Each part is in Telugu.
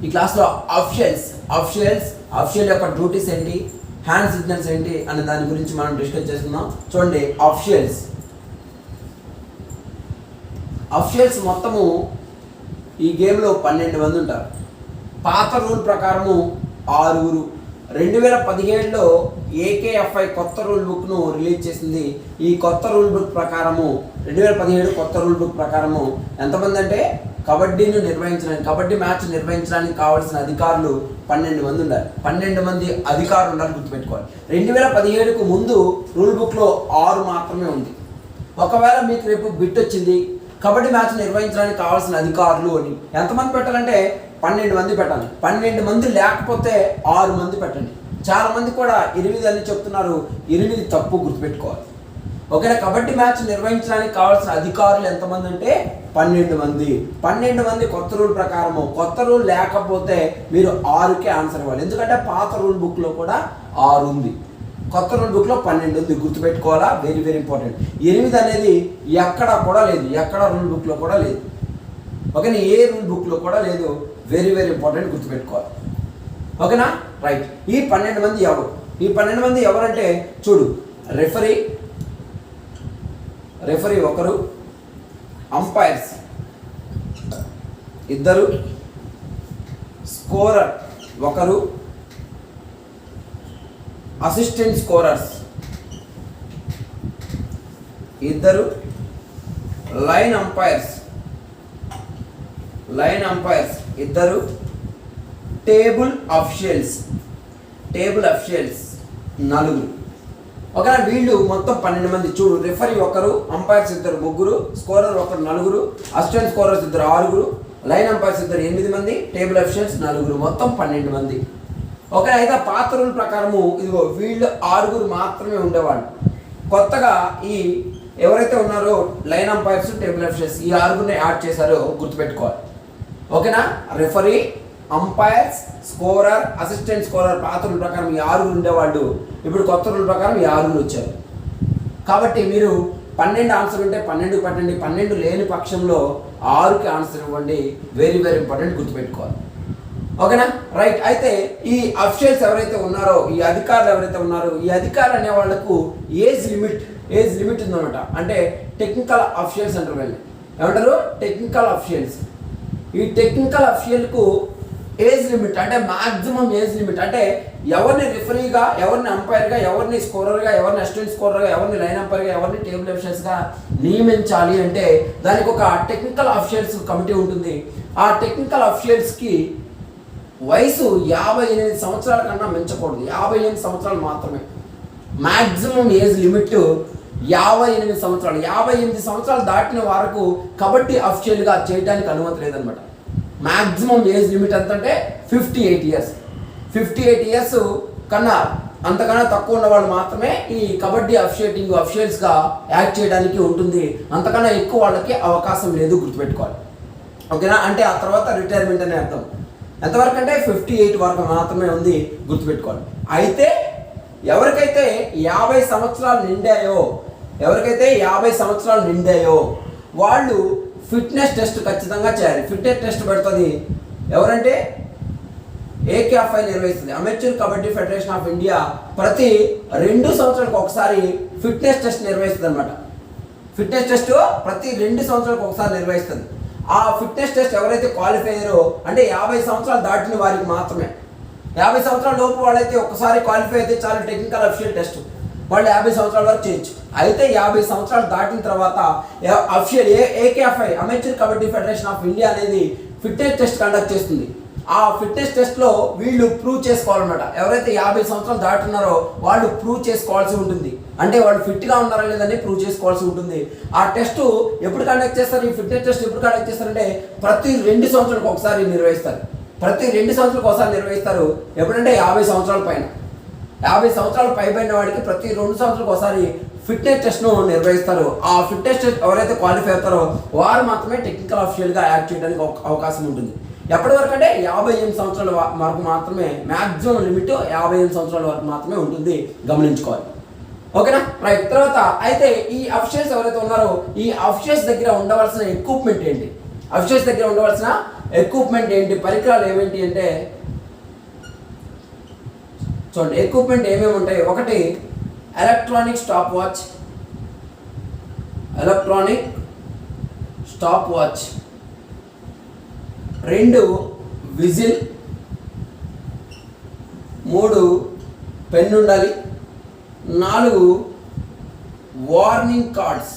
ఈ క్లాస్లో అఫిషియల్ యొక్క డ్యూటీస్ ఏంటి, హ్యాండ్ సిగ్నల్స్ ఏంటి అనే దాని గురించి మనం డిస్కస్ చేసుకుందాం. చూడండి, అఫిషియల్స్ మొత్తము ఈ గేమ్లో 12 మంది ఉంటారు. పాత రూల్ ప్రకారము 6. 2017లో ఏకేఎఫ్ఐ కొత్త రూల్ బుక్ను రిలీజ్ చేసింది. ఈ కొత్త రూల్ బుక్ ప్రకారము 2017 కొత్త రూల్ బుక్ ప్రకారము ఎంతమంది అంటే కబడ్డీ మ్యాచ్ నిర్వహించడానికి కావాల్సిన అధికారులు 12 మంది ఉండాలి. 12 మంది అధికారులు ఉండాలి, గుర్తుపెట్టుకోవాలి. 2017కు ముందు రూల్ బుక్లో 6 మాత్రమే ఉంది. ఒకవేళ మీకు రేపు బిట్ వచ్చింది కబడ్డీ మ్యాచ్ నిర్వహించడానికి కావాల్సిన అధికారులు అని ఎంతమంది పెట్టాలంటే 12 మంది పెట్టాలి. 12 మంది లేకపోతే 6 మంది పెట్టండి. చాలా మంది కూడా 8 అని చెప్తున్నారు. 8 తప్పు, గుర్తుపెట్టుకోవాలి. ఓకేనా? కబడ్డీ మ్యాచ్ నిర్వహించడానికి కావాల్సిన అధికారులు ఎంతమంది అంటే 12 మంది. 12 మంది కొత్త రూల్ ప్రకారము. కొత్త రూల్ లేకపోతే మీరు 6కే ఆన్సర్ ఇవ్వాలి. ఎందుకంటే పాత రూల్ బుక్లో కూడా 6 ఉంది, కొత్త రూల్ బుక్లో 12 ఉంది, గుర్తుపెట్టుకోవాలా. Very very important. 8 అనేది ఎక్కడా కూడా లేదు, ఎక్కడ రూల్ బుక్లో కూడా లేదు. ఓకేనా? ఏ రూల్ బుక్లో కూడా లేదు. వెరీ వెరీ ఇంపార్టెంట్, గుర్తుపెట్టుకోవాలి. ఓకేనా? రైట్. ఈ 12 మంది ఎవరు? ఈ 12 మంది ఎవరంటే చూడు, రెఫరీ ఒకరు, అంపైర్స్ 2, స్కోరర్ ఒకరు, assistant scorers 2, line umpires 2, table officials 4. ఓకేనా? వీళ్ళు మొత్తం 12 మంది. చూడు, రెఫరీ ఒకరు, అంపైర్స్ 2 3, స్కోరర్ ఒకరు 4, అసిస్టెంట్ స్కోరర్స్ 2 6, లైన్ అంపైర్స్ 2 8 మంది, టేబుల్ అఫిషియల్స్ 4, మొత్తం 12 మంది. ఓకే. అయితే పాత రూల్ ప్రకారము ఇదిగో వీళ్ళు 6 మాత్రమే ఉండేవాళ్ళు. కొత్తగా ఈ ఎవరైతే ఉన్నారో లైన్ అంపైర్స్, టేబుల్ అఫిషియల్స్ ఈ 6 యాడ్ చేశారో గుర్తుపెట్టుకోవాలి. ఓకేనా? Referee, umpires, scorer, assistant scorer పాత రూల్ ప్రకారం ఈ 6 ఉండేవాళ్ళు. ఇప్పుడు కొత్త రూల్ ప్రకారం ఈ 6 వచ్చారు. కాబట్టి మీరు 12 ఆన్సర్ ఉంటే 12 పెట్టండి. 12 లేని పక్షంలో 6కి ఆన్సర్ ఇవ్వండి. వెరీ వెరీ ఇంపార్టెంట్, గుర్తుపెట్టుకోవాలి. ఓకేనా? రైట్. అయితే ఈ అఫిషియల్స్ ఎవరైతే ఉన్నారో, ఈ అధికారులు ఎవరైతే ఉన్నారో, ఈ అధికారులు అనే వాళ్ళకు ఏజ్ లిమిట్ ఉందన్నమాట. అంటే టెక్నికల్ అఫిషియల్స్ అంటారు. వీళ్ళు ఏమంటారు? Technical officials. ఈ టెక్నికల్ అఫిషియల్కు ఏజ్ లిమిట్ అంటే మ్యాక్సిమం ఏజ్ లిమిట్ అంటే ఎవరిని రిఫరీగా, ఎవరిని అంపైర్గా, ఎవరిని స్కోరర్గా, ఎవరిని అసిస్టెంట్ స్కోరర్గా, ఎవరిని లైన్ అంపైర్గా, ఎవరిని టేబుల్ అఫిషియల్స్గా నియమించాలి అంటే దానికి ఒక టెక్నికల్ అఫిషియల్స్ కమిటీ ఉంటుంది. ఆ టెక్నికల్ అఫిషియల్స్కి వయసు 58 సంవత్సరాల కన్నా మించకూడదు. 58 సంవత్సరాలు మాత్రమే. మ్యాక్సిమం ఏజ్ లిమిట్ 58 సంవత్సరాలు. 58 సంవత్సరాలు దాటిన వరకు కబడ్డీ అఫిషియల్గా చేయడానికి అనుమతి లేదనమాట. మ్యాక్సిమం ఏజ్ లిమిట్ ఎంత అంటే 58 ఇయర్స్. 58 ఇయర్స్ కన్నా అంతకన్నా తక్కువ ఉన్న వాళ్ళు మాత్రమే ఈ కబడ్డీ అఫిషియల్స్గా యాక్ట్ చేయడానికి ఉంటుంది. అంతకన్నా ఎక్కువ వాళ్ళకి అవకాశం లేదు, గుర్తుపెట్టుకోవాలి. ఓకేనా? అంటే ఆ తర్వాత రిటైర్మెంట్ అనే అర్థం. ఎంతవరకు అంటే 58 వరకు మాత్రమే ఉంది, గుర్తుపెట్టుకోవాలి. అయితే ఎవరికైతే 50 సంవత్సరాలు నిండాయో వాళ్ళు ఫిట్నెస్ టెస్ట్ ఖచ్చితంగా చేయాలి. ఫిట్నెస్ టెస్ట్ పెడుతుంది ఎవరంటే ఏకేఎఫ్ఐ నిర్వహిస్తుంది. Amateur kabaddi federation of India ప్రతి 2 సంవత్సరాలకు ఒకసారి ఫిట్నెస్ టెస్ట్ నిర్వహిస్తుంది అనమాట. ఫిట్నెస్ టెస్ట్ ప్రతి 2 సంవత్సరాలకు ఒకసారి నిర్వహిస్తుంది. ఆ ఫిట్నెస్ టెస్ట్ ఎవరైతే క్వాలిఫై అయ్యారో అంటే 50 సంవత్సరాలు దాటిన వారికి మాత్రమే. 50 సంవత్సరాల లోపు వాళ్ళైతే ఒకసారి క్వాలిఫై అయితే చాలు టెక్నికల్ అఫిషియల్ టెస్ట్. వాళ్ళు 50 సంవత్సరాల వరకు చేయొచ్చు. అయితే 50 సంవత్సరాలు దాటిన తర్వాత official AKFI amateur kabaddi federation of India అనేది ఫిట్నెస్ టెస్ట్ కండక్ట్ చేస్తుంది. ఆ ఫిట్నెస్ టెస్ట్లో వీళ్ళు ప్రూవ్ చేసుకోవాలన్నమాట. ఎవరైతే 50 సంవత్సరాలు దాటున్నారో వాళ్ళు ప్రూవ్ చేసుకోవాల్సి ఉంటుంది. అంటే వాళ్ళు ఫిట్గా ఉన్నారా లేదని ప్రూవ్ చేసుకోవాల్సి ఉంటుంది. ఆ టెస్ట్ ఎప్పుడు కండక్ట్ చేస్తారు? ఈ ఫిట్నెస్ టెస్ట్ ఎప్పుడు కండక్ట్ చేస్తారంటే ప్రతి 2 సంవత్సరాలకు ఒకసారి నిర్వహిస్తారు. ప్రతి 2 సంవత్సరాలకు ఒకసారి నిర్వహిస్తారు. ఎప్పుడంటే 50 సంవత్సరాల పైన. 50 సంవత్సరాలు పైబడిన వాడికి ప్రతి 2 సంవత్సరాలకు ఒకసారి ఫిట్నెస్ టెస్ట్ను నిర్వహిస్తారు. ఆ ఫిట్నెస్ టెస్ట్ ఎవరైతే క్వాలిఫై అవుతారో వారు మాత్రమే టెక్నికల్ అఫిషియల్గా యాక్ట్ చేయడానికి అవకాశం ఉంటుంది. ఎప్పటి వరకు అంటే 58 సంవత్సరాల వరకు మాత్రమే. మ్యాక్సిమం లిమిట్ 58 సంవత్సరాల వరకు మాత్రమే ఉంటుంది, గమనించుకోవాలి. ఓకేనా? రైట్. తర్వాత అయితే ఈ అఫిషియల్స్ ఎవరైతే ఉన్నారో ఈ అఫిషియల్స్ దగ్గర ఉండవలసిన ఎక్విప్మెంట్ ఏంటి? అఫిషియల్స్ దగ్గర ఉండవలసిన ఎక్విప్మెంట్ ఏంటి, పరికరాలు ఏమేంటి అంటే చూడండి, ఎక్విప్మెంట్ ఏమేమి ఉంటాయి. ఒకటి electronic stop watch, electronic stop watch. 2 whistle. 3 pen ఉండాలి. 4 వార్నింగ్ కార్డ్స్.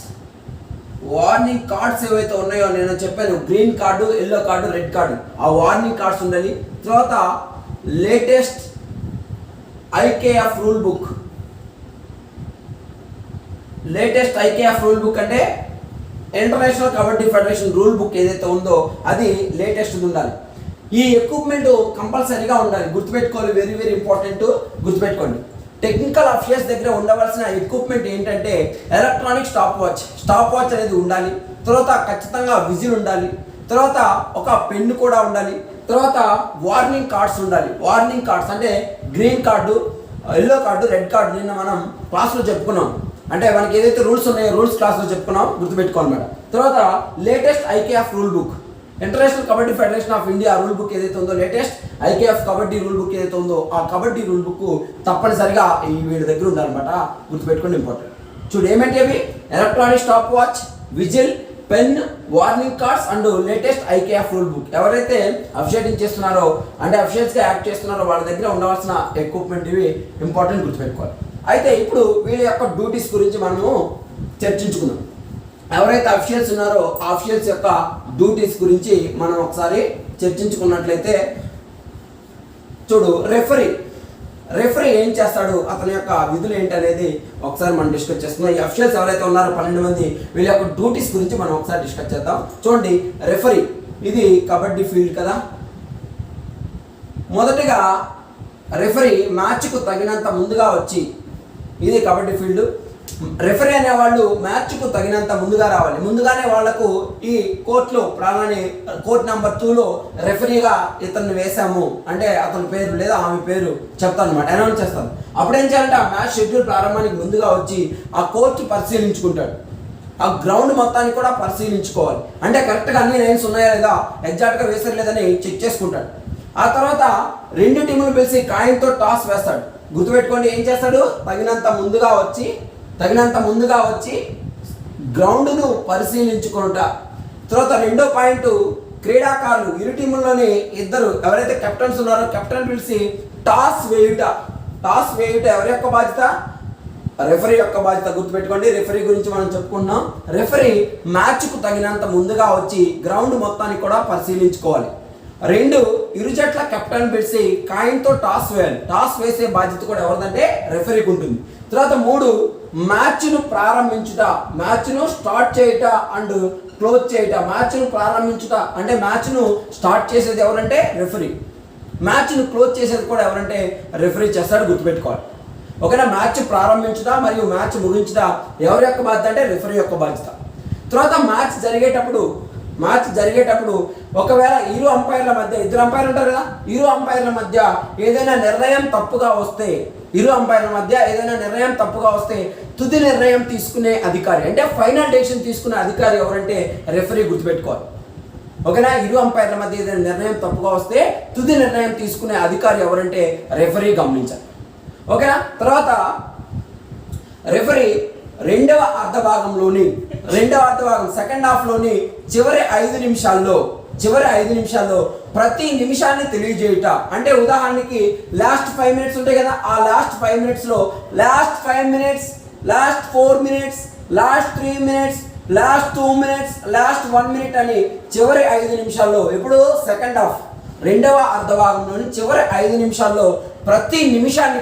వార్నింగ్ కార్డ్స్ ఏవైతే ఉన్నాయో నేను చెప్పాను, green card, yellow card, red card, ఆ వార్నింగ్ కార్డ్స్ ఉండాలి. తర్వాత latest IKF rule book. Latest IKF rule book అంటే international kabaddi federation rule book ఏదైతే ఉందో అది లేటెస్ట్ ఉండాలి. ఈ ఎక్విప్మెంట్ కంపల్సరీగా ఉండాలి, గుర్తుపెట్టుకోవాలి. వెరీ వెరీ ఇంపార్టెంట్, గుర్తుపెట్టుకోండి. టెక్నికల్ అఫిషియల్స్ దగ్గర ఉండవలసిన ఎక్విప్మెంట్ ఏంటంటే electronic stop watch. Stop watch అనేది ఉండాలి. తర్వాత ఖచ్చితంగా విజిల్ ఉండాలి. తర్వాత ఒక పెన్ను కూడా ఉండాలి. తర్వాత వార్నింగ్ కార్డ్స్ ఉండాలి. వార్నింగ్ కార్డ్స్ అంటే green card, yellow card, red card. నిన్న మనం క్లాస్లో చెప్పుకున్నాం. అంటే మనకి ఏదైతే రూల్స్ ఉన్నాయో రూల్స్ క్లాస్లో చెప్పుకున్నాం, గుర్తుపెట్టుకోవాలి మేడం. తర్వాత latest IKF rule book, international kabaddi federation of India rule book ఏదైతే ఉందో, latest IKF kabaddi rule book ఏదైతే ఉందో ఆ కబడ్డీ రూల్ బుక్ తప్పనిసరిగా వీళ్ళ దగ్గర ఉండాలన్నమాట, గుర్తుపెట్టుకోండి, ఇంపార్టెంట్. చూడు ఏమంటే అవి electronic stop watch, whistle, pen, warning cards and latest IKF rule book. ఎవరైతే అఫిషియేటింగ్ చేస్తున్నారో అంటే అఫిషియల్స్గా యాక్ట్ చేస్తున్నారో వాళ్ళ దగ్గర ఉండవలసిన ఎక్విప్మెంట్ ఇవి ఇంపార్టెంట్, గుర్తుపెట్టుకోవాలి. అయితే ఇప్పుడు వీళ్ళ యొక్క డ్యూటీస్ గురించి మనము చర్చించుకుందాం. ఎవరైతే అఫిషియల్స్ ఉన్నారో ఆ అఫిషియల్స్ యొక్క డ్యూటీస్ గురించి మనం ఒకసారి చర్చించుకున్నట్లయితే చూడు, రెఫరీ ఏం చేస్తాడు, అతని యొక్క విధులు ఏంటి అనేది ఒకసారి మనం డిస్కస్ చేస్తున్నాం. ఈ అఫిషియల్స్ ఎవరైతే ఉన్నారో 12 మంది, వీళ్ళ యొక్క డ్యూటీస్ గురించి మనం ఒకసారి డిస్కస్ చేద్దాం. చూడండి, రెఫరీ ఇది కబడ్డీ ఫీల్డ్ కదా. మొదటిగా రెఫరీ మ్యాచ్కు తగినంత ముందుగా వచ్చి, ఇది కబడ్డీ ఫీల్డ్. రెఫరీ అనేవాళ్ళు మ్యాచ్కు తగినంత ముందుగా రావాలి. ముందుగానే వాళ్లకు ఈ కోర్టులో కోర్ట్ నెంబర్ 2లో రెఫరీగా ఇతన్ని వేసాము అంటే అతని పేరు లేదా ఆమె పేరు చెప్తాను అనమాట, అనౌన్స్ చేస్తాను. అప్పుడేం చేయాలంటే ఆ మ్యాచ్ షెడ్యూల్ ప్రారంభానికి ముందుగా వచ్చి ఆ కోర్టు పరిశీలించుకుంటాడు. ఆ గ్రౌండ్ మొత్తాన్ని కూడా పరిశీలించుకోవాలి. అంటే కరెక్ట్గా అన్ని లైన్స్ ఉన్నాయా లేదా, ఎగ్జాక్ట్గా వేసారు లేదని చెక్ చేసుకుంటాడు. ఆ తర్వాత 2 టీములు పిలిచి కాయిన్తో టాస్ వేస్తాడు. గుర్తుపెట్టుకోండి, ఏం చేస్తాడు, తగినంత ముందుగా వచ్చి గ్రౌండ్ను పరిశీలించుకుంట. తర్వాత 2వ పాయింట్, క్రీడాకారులు ఇరు టీముల్లోని ఇద్దరు ఎవరైతే కెప్టెన్స్ ఉన్నారో కెప్టెన్ పిలిచి టాస్ వేయుట ఎవరి యొక్క బాధ్యత, రెఫరీ యొక్క బాధ్యత. గుర్తుపెట్టుకోండి, రెఫరీ గురించి మనం చెప్పుకుంటున్నాం. రెఫరీ మ్యాచ్కు తగినంత ముందుగా వచ్చి గ్రౌండ్ మొత్తాన్ని కూడా పరిశీలించుకోవాలి. 2 ఇరు జట్ల కెప్టెన్ పిలిచి కాయిన్తో టాస్ వేయాలి. టాస్ వేసే బాధ్యత కూడా ఎవరిదంటే రెఫరీకి ఉంటుంది. తర్వాత 3 మ్యాచ్ను ప్రారంభించుట, మ్యాచ్ను స్టార్ట్ చేయుట అండ్ క్లోజ్ చేయుట. మ్యాచ్ను ప్రారంభించుట అంటే మ్యాచ్ను స్టార్ట్ చేసేది ఎవరంటే రెఫరీ, మ్యాచ్ను క్లోజ్ చేసేది కూడా ఎవరంటే రెఫరీ చేస్తాడు, గుర్తుపెట్టుకోవాలి. ఓకేనా, మ్యాచ్ ప్రారంభించుట మరియు మ్యాచ్ ముగించుట ఎవరి యొక్క బాధ్యత అంటే రెఫరీ యొక్క బాధ్యత. తర్వాత మ్యాచ్ జరిగేటప్పుడు ఒకవేళ ఇరు అంపైర్ల మధ్య, ఇద్దరు అంపైర్లు ఉంటారు కదా, ఇరు అంపైర్ల మధ్య ఏదైనా నిర్ణయం తప్పుగా వస్తే తుది నిర్ణయం తీసుకునే అధికారి అంటే ఫైనల్ డెసిషన్ తీసుకునే అధికారి ఎవరంటే రెఫరీ, గుర్తుపెట్టుకోవాలి. ఓకేనా, ఇరు అంపైర్ల మధ్య ఏదైనా నిర్ణయం తప్పుగా వస్తే తుది నిర్ణయం తీసుకునే అధికారి ఎవరంటే రెఫరీ, గమనించాలి. ఓకేనా, తర్వాత రెఫరీ రెండవ అర్ధభాగం సెకండ్ హాఫ్లోని చివరి 5 నిమిషాల్లో ప్రతి నిమిషాన్ని తెలియజేయుట. అంటే ఉదాహరణకి లాస్ట్ 5 మినిట్స్ ఉంటాయి కదా, ఆ లాస్ట్ 5 మినిట్స్లో last 5 minutes, last 4 minutes, last 3 minutes, last 2 minutes, last 1 minute అని చివరి 5 నిమిషాల్లో, ఇప్పుడు సెకండ్ హాఫ్ రెండవ అర్ధభాగంలోని చివరి 5 నిమిషాల్లో ప్రతి నిమిషాన్ని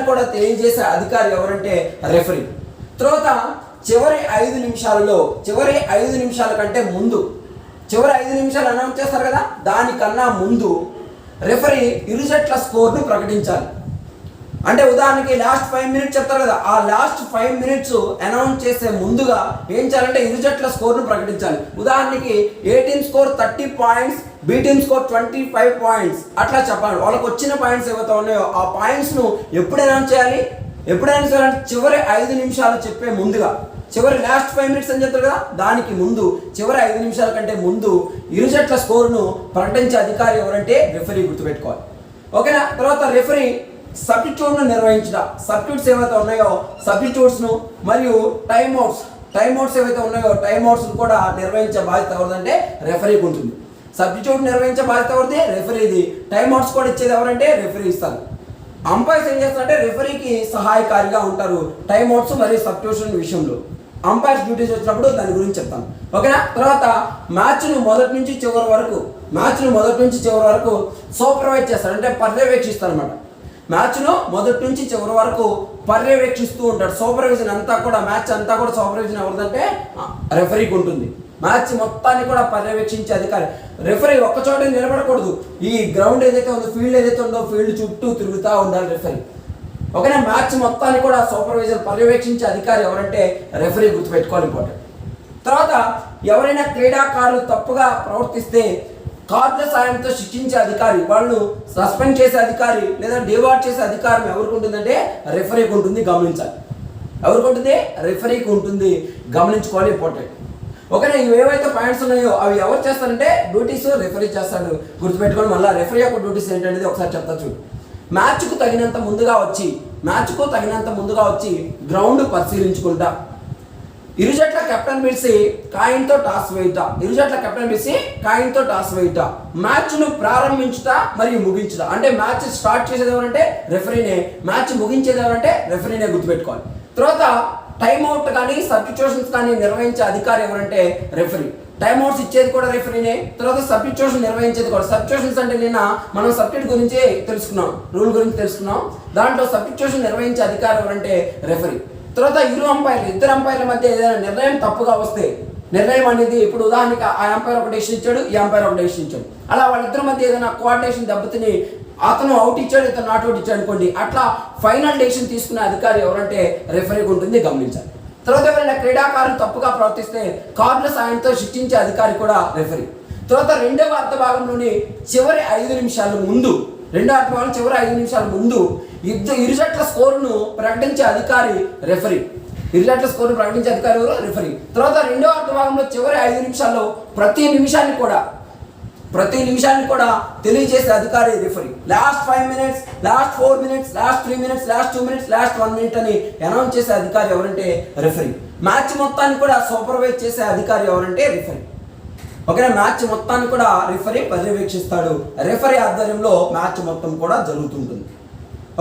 కూడా తెలియజేసే అధికారి ఎవరంటే రెఫరీ. తర్వాత చివరి 5 నిమిషాల కంటే ముందు, చివరి 5 నిమిషాలు అనౌన్స్ చేస్తారు కదా, దానికన్నా ముందు రెఫరీ ఇరు జట్ల స్కోర్ను ప్రకటించాలి. అంటే ఉదాహరణకి లాస్ట్ 5 మినిట్స్ చెప్తారు కదా, ఆ లాస్ట్ 5 మినిట్స్ అనౌన్స్ చేసే ముందుగా ఏం చేయాలంటే ఇరు జట్ల స్కోర్ను ప్రకటించాలి. ఉదాహరణకి ఏ team score 30 points, B team score 25 points అట్లా చెప్పాలి. వాళ్ళకి వచ్చిన పాయింట్స్ ఏవైతే ఉన్నాయో ఆ పాయింట్స్ను ఎప్పుడు అనౌన్స్ చేయాలి, చివరి 5 నిమిషాలు చెప్పే ముందుగా. చివరి లాస్ట్ 5 మినిట్స్ అని చెప్తారు కదా, దానికి ముందు చివరి 5 నిమిషాల కంటే ముందు ఇరు జట్ల స్కోరును ప్రకటించే అధికారి ఎవరంటే రెఫరీ, గుర్తుపెట్టుకోవాలి. ఓకేనా. తర్వాత రెఫరీ సబ్స్టిట్యూట్ను నిర్వహించడం, సబ్స్టిట్యూట్స్ ఏవైతే ఉన్నాయో సబ్స్టిట్యూట్స్ను మరియు టైమ్అవుట్స్ ఏవైతే ఉన్నాయో టైమ్అవుట్స్ను కూడా నిర్వహించే బాధ్యత ఎవరిదంటే రెఫరీకి ఉంటుంది. సబ్స్టిట్యూట్ నిర్వహించే బాధ్యత ఎవరిది? రెఫరీది. టైమ్అవుట్స్ కూడా ఇచ్చేది ఎవరంటే రెఫరీ ఇస్తారు. అంపైర్స్ ఏం చేస్తారంటే రెఫరీకి సహాయకారిగా ఉంటారు టైమ్అవుట్స్ మరియు సబ్స్టిట్యూషన్ విషయంలో. అంపైర్స్ డ్యూటీస్ వచ్చినప్పుడు దాని గురించి చెప్తాను. ఓకేనా. తర్వాత మ్యాచ్ను మొదటి నుంచి చివరి వరకు సూపర్వైజ్ చేస్తారు, అంటే పర్యవేక్షిస్తారు అనమాట. మ్యాచ్ను మొదటి నుంచి చివరి వరకు పర్యవేక్షిస్తూ ఉంటాడు. సూపర్విజన్ అంతా కూడా, మ్యాచ్ అంతా కూడా సూపర్విజన్ ఎవరిదంటే రెఫరీకి ఉంటుంది. మ్యాచ్ మొత్తాన్ని కూడా పర్యవేక్షించే అధికారి రెఫరీ. ఒక్కచోట నిలబడకూడదు. ఈ గ్రౌండ్ ఏదైతే ఉందో, ఫీల్డ్ ఏదైతే ఉందో ఫీల్డ్ చుట్టూ తిరుగుతూ ఉండాలి రెఫరీ. ఓకేనా. మ్యాచ్ మొత్తాన్ని కూడా సూపర్వైజర్ పర్యవేక్షించే అధికారి ఎవరంటే రెఫరీ, గుర్తుపెట్టుకోవాలి, ఇంపార్టెంట్. తర్వాత ఎవరైనా క్రీడాకారులు తప్పుగా ప్రవర్తిస్తే కార్డుల సాయంతో శిక్షించే అధికారి, వాళ్ళు సస్పెండ్ చేసే అధికారి లేదా డివార్డ్ చేసే అధికారం ఎవరికి ఉంటుందంటే రెఫరీకి ఉంటుంది, గమనించాలి. ఎవరికి ఉంటుంది? రెఫరీకి ఉంటుంది, గమనించుకోవాలి, ఇంపార్టెంట్. ఓకేనా. ఇవి ఏవైతే పాయింట్స్ ఉన్నాయో అవి ఎవరు చేస్తారంటే డ్యూటీస్ రెఫరీ చేస్తాడు, గుర్తుపెట్టుకొని. మళ్ళీ రెఫరీ యొక్క డ్యూటీస్ ఏంటనేది ఒకసారి చెప్తా చూడు. మ్యాచ్కు తగినంత ముందుగా వచ్చి గ్రౌండ్ పరిశీలించుకుంటా, ఇరు జట్ల కెప్టెన్ పిలిచి కాయిన్తో టాస్ వేయుట, మ్యాచ్ను ప్రారంభించుట మరియు ముగించుట. అంటే మ్యాచ్ స్టార్ట్ చేసేది ఎవరంటే రెఫరీనే, మ్యాచ్ ముగించేది ఎవరంటే రెఫరీనే, గుర్తుపెట్టుకోవాలి. తర్వాత టైమ్అవుట్ కానీ సబ్స్టిట్యూషన్స్ కానీ నిర్వహించే అధికారి ఎవరంటే రెఫరీ. టైమ్అవుట్స్ ఇచ్చేది కూడా రెఫరీనే. తర్వాత సబ్స్టిట్యూషన్ నిర్వహించేది కూడా. సబ్స్టిట్యూషన్స్ అంటే నిన్న మనం సబ్స్టిట్యూట్ గురించి తెలుసుకున్నాం, రూల్ గురించి తెలుసుకున్నాం. దాంట్లో సబ్స్టిట్యూషన్ నిర్వహించే అధికారి ఎవరంటే రెఫరీ. తర్వాత ఇద్దరు అంపైర్ల మధ్య ఏదైనా నిర్ణయం తప్పుగా వస్తే, నిర్ణయం అనేది ఇప్పుడు ఉదాహరణకి ఆ అంపైర్ ఒక డెసిషన్ ఇచ్చాడు, ఈ అంపైర్ ఒక డెసిషన్ ఇచ్చాడు, అలా వాళ్ళిద్దరి మధ్య ఏదైనా కోఆర్డినేషన్ దెబ్బతిని అతను అవుట్ ఇచ్చాడు, ఇతను నాట్ అవుట్ ఇచ్చాడు అనుకోండి, అట్లా ఫైనల్ డెసిషన్ తీసుకునే అధికారి ఎవరంటే రెఫరీకి ఉంటుంది, గమనించాలి. తర్వాత ఎవరైనా క్రీడాకారులు తప్పుగా ప్రవర్తిస్తే కార్డుల సాయంతో శిక్షించే అధికారి కూడా రెఫరీ. తర్వాత రెండవ అర్ధ భాగంలోని చివరి 5 నిమిషాల ముందు ఇరు జట్ల స్కోరును ప్రకటించే అధికారి రెఫరీ. రెఫరీ. తర్వాత రెండవ అర్ధ భాగంలో చివరి 5 నిమిషాల్లో ప్రతి నిమిషాన్ని కూడా తెలియజేసే అధికారి referee. Last 5 minutes, last 4 minutes, last 3 minutes, last 2 minutes, last 1 minute అని అనౌన్స్ చేసే అధికారి ఎవరంటే రెఫరీ. మ్యాచ్ మొత్తాన్ని కూడా సూపర్వైజ్ చేసే అధికారి ఎవరంటే రెఫరీ. ఓకేనా. మ్యాచ్ మొత్తాన్ని కూడా రెఫరీ పర్యవేక్షిస్తాడు. రెఫరీ ఆధ్వర్యంలో మ్యాచ్ మొత్తం కూడా జరుగుతుంటుంది.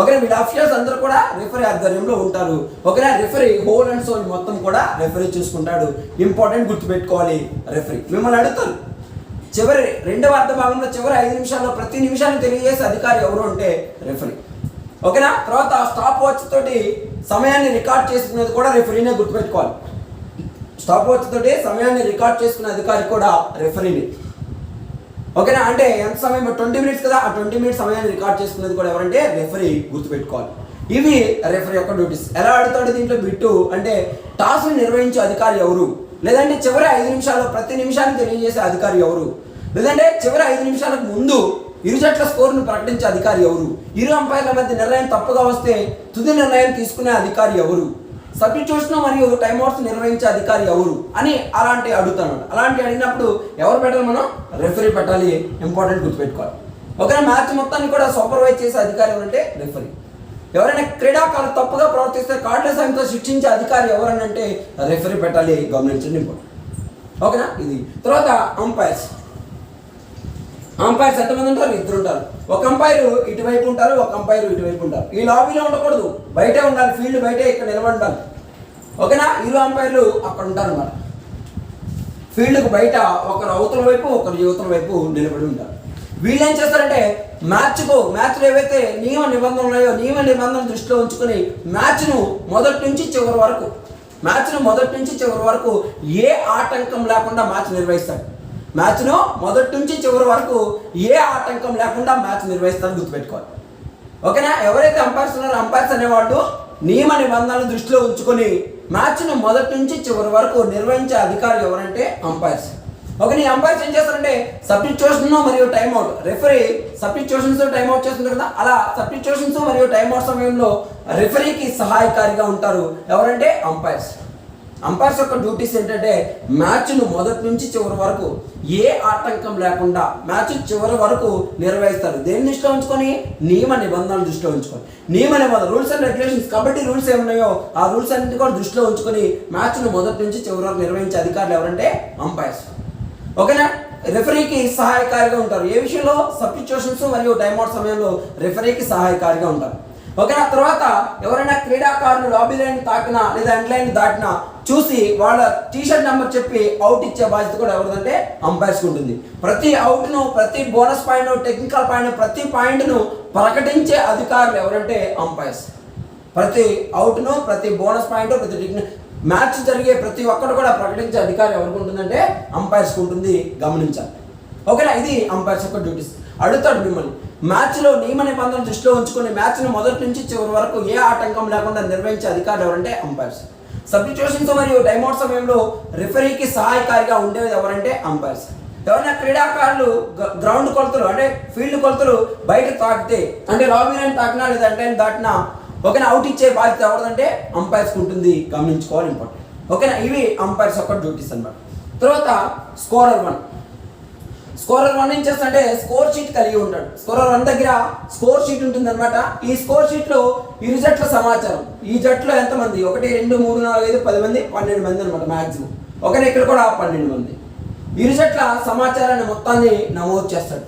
ఓకేనా. వీళ్ళ అఫీషియల్స్ అందరూ కూడా రెఫరీ ఆధ్వర్యంలో ఉంటారు. ఓకేనా. రెఫరీ హోల్ అండ్ సోల్ మొత్తం కూడా రెఫరీ చూసుకుంటాడు. ఇంపార్టెంట్, గుర్తుపెట్టుకోవాలి. రెఫరీ మిమ్మల్ని అడుగుతారు చివరి రెండవ అర్ధ భాగంలో చివరి 5 నిమిషాల్లో ప్రతి నిమిషాన్ని తెలియజేసే అధికారి ఎవరు అంటే రెఫరీ. ఓకేనా. తర్వాత స్టాప్ వాచ్ తోటి సమయాన్ని రికార్డ్ చేసుకునేది కూడా రెఫరీనే, గుర్తుపెట్టుకోవాలి. స్టాప్ వాచ్ తోటి సమయాన్ని రికార్డ్ చేసుకునే అధికారి కూడా రెఫరీని. ఓకేనా. అంటే ఎంత సమయం? 20 మినిట్స్ కదా, ఆ 20 మినిట్స్ సమయాన్ని రికార్డ్ చేసుకునేది కూడా ఎవరంటే రెఫరీ, గుర్తుపెట్టుకోవాలి. ఇవి రెఫరీ యొక్క డ్యూటీస్. ఎలా అడుగుతాడు దీంట్లో బిట్టు అంటే టాస్ను నిర్వహించే అధికారి ఎవరు, లేదంటే చివరి 5 నిమిషాల్లో ప్రతి నిమిషాన్ని తెలియజేసే అధికారి ఎవరు, లేదంటే చివరి 5 నిమిషాలకు ముందు ఇరు జట్ల స్కోరును ప్రకటించే అధికారి ఎవరు, ఇరు అంపైర్ల మధ్య నిర్ణయం తప్పుగా వస్తే తుది నిర్ణయం తీసుకునే అధికారి ఎవరు, సబ్స్టిట్యూషన్ మరియు టైమ్అవుట్స్ నిర్వహించే అధికారి ఎవరు అని అలాంటి అడుగుతాను. అలాంటి అడిగినప్పుడు ఎవరు పెట్టాలి? మనం రెఫరీ పెట్టాలి. ఇంపార్టెంట్, గుర్తుపెట్టుకోవాలి. ఓకేనా. మ్యాచ్ మొత్తాన్ని కూడా సూపర్వైజ్ చేసే అధికారి ఎవరంటే రెఫరీ. ఎవరైనా క్రీడాకారులు తప్పుగా ప్రవర్తిస్తే కార్డుల సాయంతో శిక్షించే అధికారి ఎవరని అంటే రెఫరీ పెట్టాలి, గమనించండి, ఇంపార్టెంట్. ఓకేనా. ఇది. తర్వాత అంపైర్స్ ఎంతమంది ఉంటారు? 2 ఉంటారు. ఒక అంపైరు ఇటువైపు ఉంటారు, ఒక అంపైరు ఇటువైపు ఉంటారు. ఈ లాబీలో ఉండకూడదు, బయటే ఉండాలి, ఫీల్డ్ బయటే ఇక్కడ నిలబడి ఉండాలి. ఓకేనా. ఇరు అంపైర్లు అక్కడ ఉంటారు అన్నమాట. ఫీల్డ్కు బయట ఒకరు అవతల వైపు, ఒకరు యువతల వైపు నిలబడి ఉంటారు. వీళ్ళు ఏం చేస్తారంటే మ్యాచ్లో ఏవైతే నియమ నిబంధనలు ఉన్నాయో నియమ నిబంధనలు దృష్టిలో ఉంచుకొని మ్యాచ్ను మొదటి నుంచి చివరి వరకు ఏ ఆటంకం లేకుండా మ్యాచ్ నిర్వహిస్తాడు. గుర్తుపెట్టుకోవాలి. ఓకేనా. ఎవరైతే అంపైర్స్ ఉన్నారో అంపైర్స్ అనేవాళ్ళు నియమ నిబంధనలను దృష్టిలో ఉంచుకొని మ్యాచ్ను మొదటి నుంచి చివరి వరకు నిర్వహించే అధికారి ఎవరంటే అంపైర్స్. ఓకే. ఈ అంపైర్స్ ఏం చేస్తారంటే సబ్స్టిట్యూషన్ మరియు టైమ్అవుట్, రెఫరీ సబ్స్టిట్యూషన్స్ టైమ్అవుట్ చేస్తుంది కదా, అలా సబ్స్టిట్యూషన్స్ మరియు టైమ్అవుట్ సమయంలో రెఫరీకి సహాయకారిగా ఉంటారు ఎవరంటే అంపైర్స్. అంపైర్స్ యొక్క డ్యూటీస్ ఏంటంటే మ్యాచ్ను మొదటి నుంచి చివరి వరకు ఏ ఆటంకం లేకుండా మ్యాచ్ చివరి వరకు నిర్వహిస్తారు. దేని దృష్టిలో ఉంచుకొని? నియమ నిబంధనలు దృష్టిలో ఉంచుకొని, నియమ నిబంధనలు rules and regulations, kabaddi rules ఏమున్నాయో ఆ రూల్స్ అన్నింటి కూడా దృష్టిలో ఉంచుకొని మ్యాచ్ను మొదటి నుంచి చివరి వరకు నిర్వహించే అధికారులు ఎవరంటే అంపైర్స్. ఓకేనా? రెఫరీకి సహాయకారిగా ఉంటారు. ఏ విషయంలో? సబ్స్టిట్యూషన్స్ మరియు టైమ్అవుట్ సమయంలో రెఫరీకి సహాయకారిగా ఉంటారు. ఓకేనా? తర్వాత ఎవరైనా క్రీడాకారులు లాబీ లైన్ తాకినా లేదా ఎండ్ లైన్ దాటినా చూసి వాళ్ళ టీషర్ట్ నెంబర్ చెప్పి అవుట్ ఇచ్చే బాధ్యత కూడా ఎవరిదంటే అంపైర్స్కి ఉంటుంది. ప్రతి అవుట్ను, ప్రతి బోనస్ పాయింట్, టెక్నికల్ పాయింట్, ప్రతి పాయింట్ను ప్రకటించే అధికారులు ఎవరంటే అంపైర్స్. ప్రతి అవుట్ను, ప్రతి బోనస్ పాయింట్, ప్రతి మ్యాచ్ జరిగే ప్రతి ఒక్కరు కూడా ప్రకటించే అధికారం ఎవరికి ఉంటుందంటే అంపైర్స్కి ఉంటుంది. గమనించాలి. ఓకేనా? ఇది అంపైర్స్ యొక్క డ్యూటీస్. అడుగుతాడు మిమ్మల్ని, మ్యాచ్లో నియమ నిబంధనలు దృష్టిలో ఉంచుకొని మ్యాచ్ను మొదటి నుంచి చివరి వరకు ఏ ఆటంకం లేకుండా నిర్వహించే అధికారులు ఎవరంటే అంపైర్స్. సబ్స్టిట్యూషన్స్ మరియు టైమ్అవుట్ సమయంలో రిఫరీకి సహాయకారిగా ఉండేది ఎవరంటే అంపైర్స్. ఎవరైనా క్రీడాకారులు గ్రౌండ్ కొలతలు అంటే ఫీల్డ్ కొలతలు బయట తాకితే, అంటే లాబీ లైన్ తాకినా లేదా ఎండ్ లైన్ దాటినా ఓకేనా అవుట్ ఇచ్చే బాధ్యత ఎవరిదంటే అంపైర్స్కి ఉంటుంది. గమనించుకోవాలి, ఇంపార్టెంట్. ఓకేనా? ఇవి అంపైర్స్ యొక్క డ్యూటీస్ అన్నమాట. తర్వాత స్కోరర్ 1. స్కోరర్ 1 ఏం చేస్తాడంటే స్కోర్ షీట్ కలిగి ఉంటాడు. స్కోరర్ 1 దగ్గర స్కోర్ షీట్ ఉంటుంది అనమాట. ఈ స్కోర్ షీట్లో ఇరు జట్ల సమాచారం, ఈ జట్లో ఎంతమంది, 1 2 3 4 5 10 మంది 12 మంది అనమాట మ్యాక్సిమం. ఓకేనా? ఇక్కడ కూడా 12 మంది. ఇరు జట్ల సమాచారాన్ని మొత్తాన్ని నమోదు చేస్తాడు.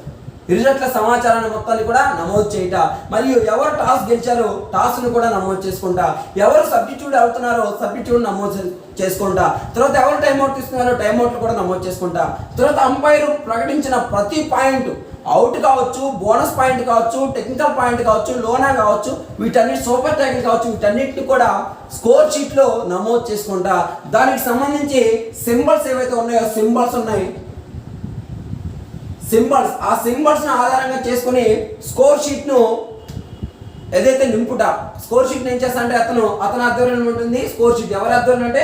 ఇరు జట్ల సమాచారాన్ని మొత్తాన్ని కూడా నమోదు చేయట, మరియు ఎవరు టాస్ గెలిచారో టాస్ను కూడా నమోదు చేసుకుంటా, ఎవరు సబ్స్టిట్యూట్ అవుతున్నారో సబ్స్టిట్యూట్ నమోదు చేసుకుంటా, తర్వాత ఎవరు టైమ్అవుట్ తీసుకున్నారో టైమ్అవుట్లు కూడా నమోదు చేసుకుంటా, తర్వాత అంపైర్ ప్రకటించిన ప్రతి పాయింట్, అవుట్ కావచ్చు, బోనస్ పాయింట్ కావచ్చు, టెక్నికల్ పాయింట్ కావచ్చు, లోనా కావచ్చు, వీటన్నిటి సూపర్ ట్యాకిల్ కావచ్చు, వీటన్నిటిని కూడా స్కోర్ షీట్లో నమోదు చేసుకుంటా, దానికి సంబంధించి సింబల్స్ ఏవైతే ఉన్నాయో సింబల్స్ ఉన్నాయి, సింబల్స్, ఆ సింబల్స్ను ఆధారంగా చేసుకుని స్కోర్ షీట్ను ఏదైతే నింపుట, స్కోర్ షీట్ని ఏం చేస్తా అంటే అతని ఆధ్వర్యంలో ఉంటుంది స్కోర్ షీట్. ఎవరి ఆధ్వర్యంలో అంటే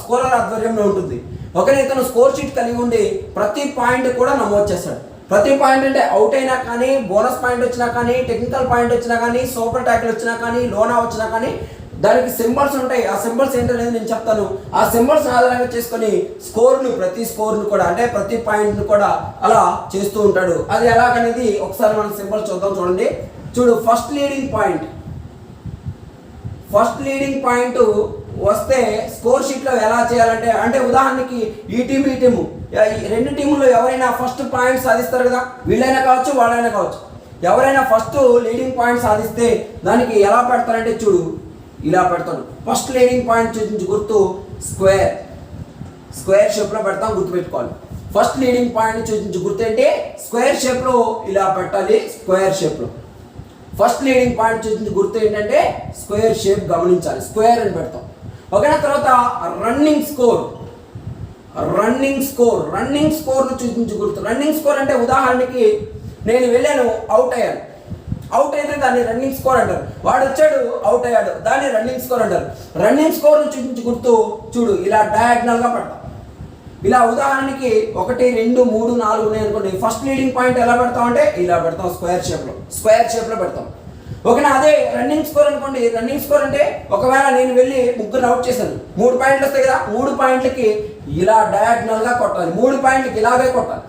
స్కోరర్ ఆధ్వర్యంలో ఉంటుంది. ఒకనే ఇతను స్కోర్ షీట్ కలిగి ఉండి ప్రతి పాయింట్ కూడా నమోదు చేస్తాడు. ప్రతి పాయింట్ అంటే అవుట్ అయినా కానీ, బోనస్ పాయింట్ వచ్చినా కానీ, టెక్నికల్ పాయింట్ వచ్చినా కానీ, సూపర్ ట్యాకిల్ వచ్చినా కానీ, లోనా వచ్చినా కానీ దానికి సింబల్స్ ఉంటాయి. ఆ సింబల్స్ ఏంటనేది నేను చెప్తాను. ఆ సింబల్స్ ఆధారంగా చేసుకొని ప్రతి స్కోర్ను కూడా అంటే ప్రతి పాయింట్ను కూడా అలా చేస్తూ ఉంటాడు. అది ఎలాగనేది ఒకసారి మనం సింబల్స్ చూడండి. చూడు, ఫస్ట్ లీడింగ్ పాయింట్ వస్తే స్కోర్ షీట్లో ఎలా చేయాలంటే, అంటే ఉదాహరణకి ఈ టీము రెండు టీముల్లో ఎవరైనా ఫస్ట్ పాయింట్ సాధిస్తారు కదా, వీళ్ళైనా కావచ్చు వాళ్ళైనా కావచ్చు, ఎవరైనా ఫస్ట్ లీడింగ్ పాయింట్ సాధిస్తే దానికి ఎలా పెడతారంటే చూడు, ఇలా పెడతాడు. ఫస్ట్ లీడింగ్ పాయింట్ చూపించి గుర్తు స్క్వేర్ షేప్లో పెడతాం, గుర్తుపెట్టుకోవాలి. ఫస్ట్ లీడింగ్ పాయింట్ చూపించి గుర్తు ఏంటి? స్క్వేర్ షేప్లో ఇలా పెట్టాలి. స్క్వేర్ షేప్లో ఫస్ట్ లీడింగ్ పాయింట్ చూపించి గుర్తు ఏంటంటే స్క్వేర్ షేప్. గమనించాలి, స్క్వేర్ అని పెడతాం. ఓకేనా? తర్వాత రన్నింగ్ స్కోర్ను చూపించి గుర్తు. రన్నింగ్ స్కోర్ అంటే ఉదాహరణకి నేను వెళ్ళాను, అవుట్ అయితే దాన్ని రన్నింగ్ స్కోర్ అంటారు. వాడు వచ్చాడు, అవుట్ అయ్యాడు, దాన్ని రన్నింగ్ స్కోర్ అంటారు. రన్నింగ్ స్కోర్ను చూపించి గుర్తు చూడు, ఇలా డయాగ్నల్గా పెడతాం. ఇలా ఉదాహరణకి 1 2 3 4 ఉన్నాయి అనుకోండి, ఫస్ట్ లీడింగ్ పాయింట్ ఎలా పెడతాం అంటే ఇలా పెడతాం, స్క్వేర్ షేప్లో పెడతాం. ఓకేనా? అదే రన్నింగ్ స్కోర్ అనుకోండి, రన్నింగ్ స్కోర్ అంటే ఒకవేళ నేను వెళ్ళి 3 అవుట్ చేశాను, 3 పాయింట్లు వస్తాయి కదా, 3 పాయింట్లకి ఇలా డయాగ్నల్గా కొట్టాలి, 3 పాయింట్లకి ఇలాగే కొట్టాలి.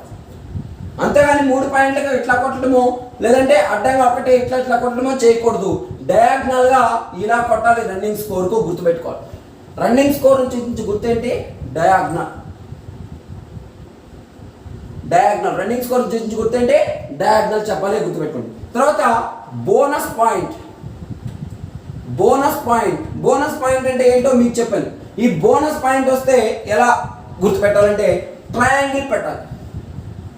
అంతేగాని 3 పాయింట్లుగా ఇట్లా కొట్టడము, లేదంటే అడ్డంగా ఒకటి ఇట్లా కొట్టడమో చేయకూడదు. డయాగ్నల్గా ఇలా కొట్టాలి. రన్నింగ్ స్కోర్కు గుర్తుపెట్టుకోవాలి. రన్నింగ్ స్కోర్ చూపించి గుర్తేంటి? డయాగ్నల్. రన్నింగ్ స్కోర్ చూపించి గుర్తేంటి? డయాగ్నల్ చెప్పాలి, గుర్తుపెట్టుకోండి. తర్వాత బోనస్ పాయింట్ అంటే ఏంటో మీకు చెప్పాను. ఈ బోనస్ పాయింట్ వస్తే ఎలా గుర్తుపెట్టాలంటే ట్రయాంగిల్ పెట్టాలి.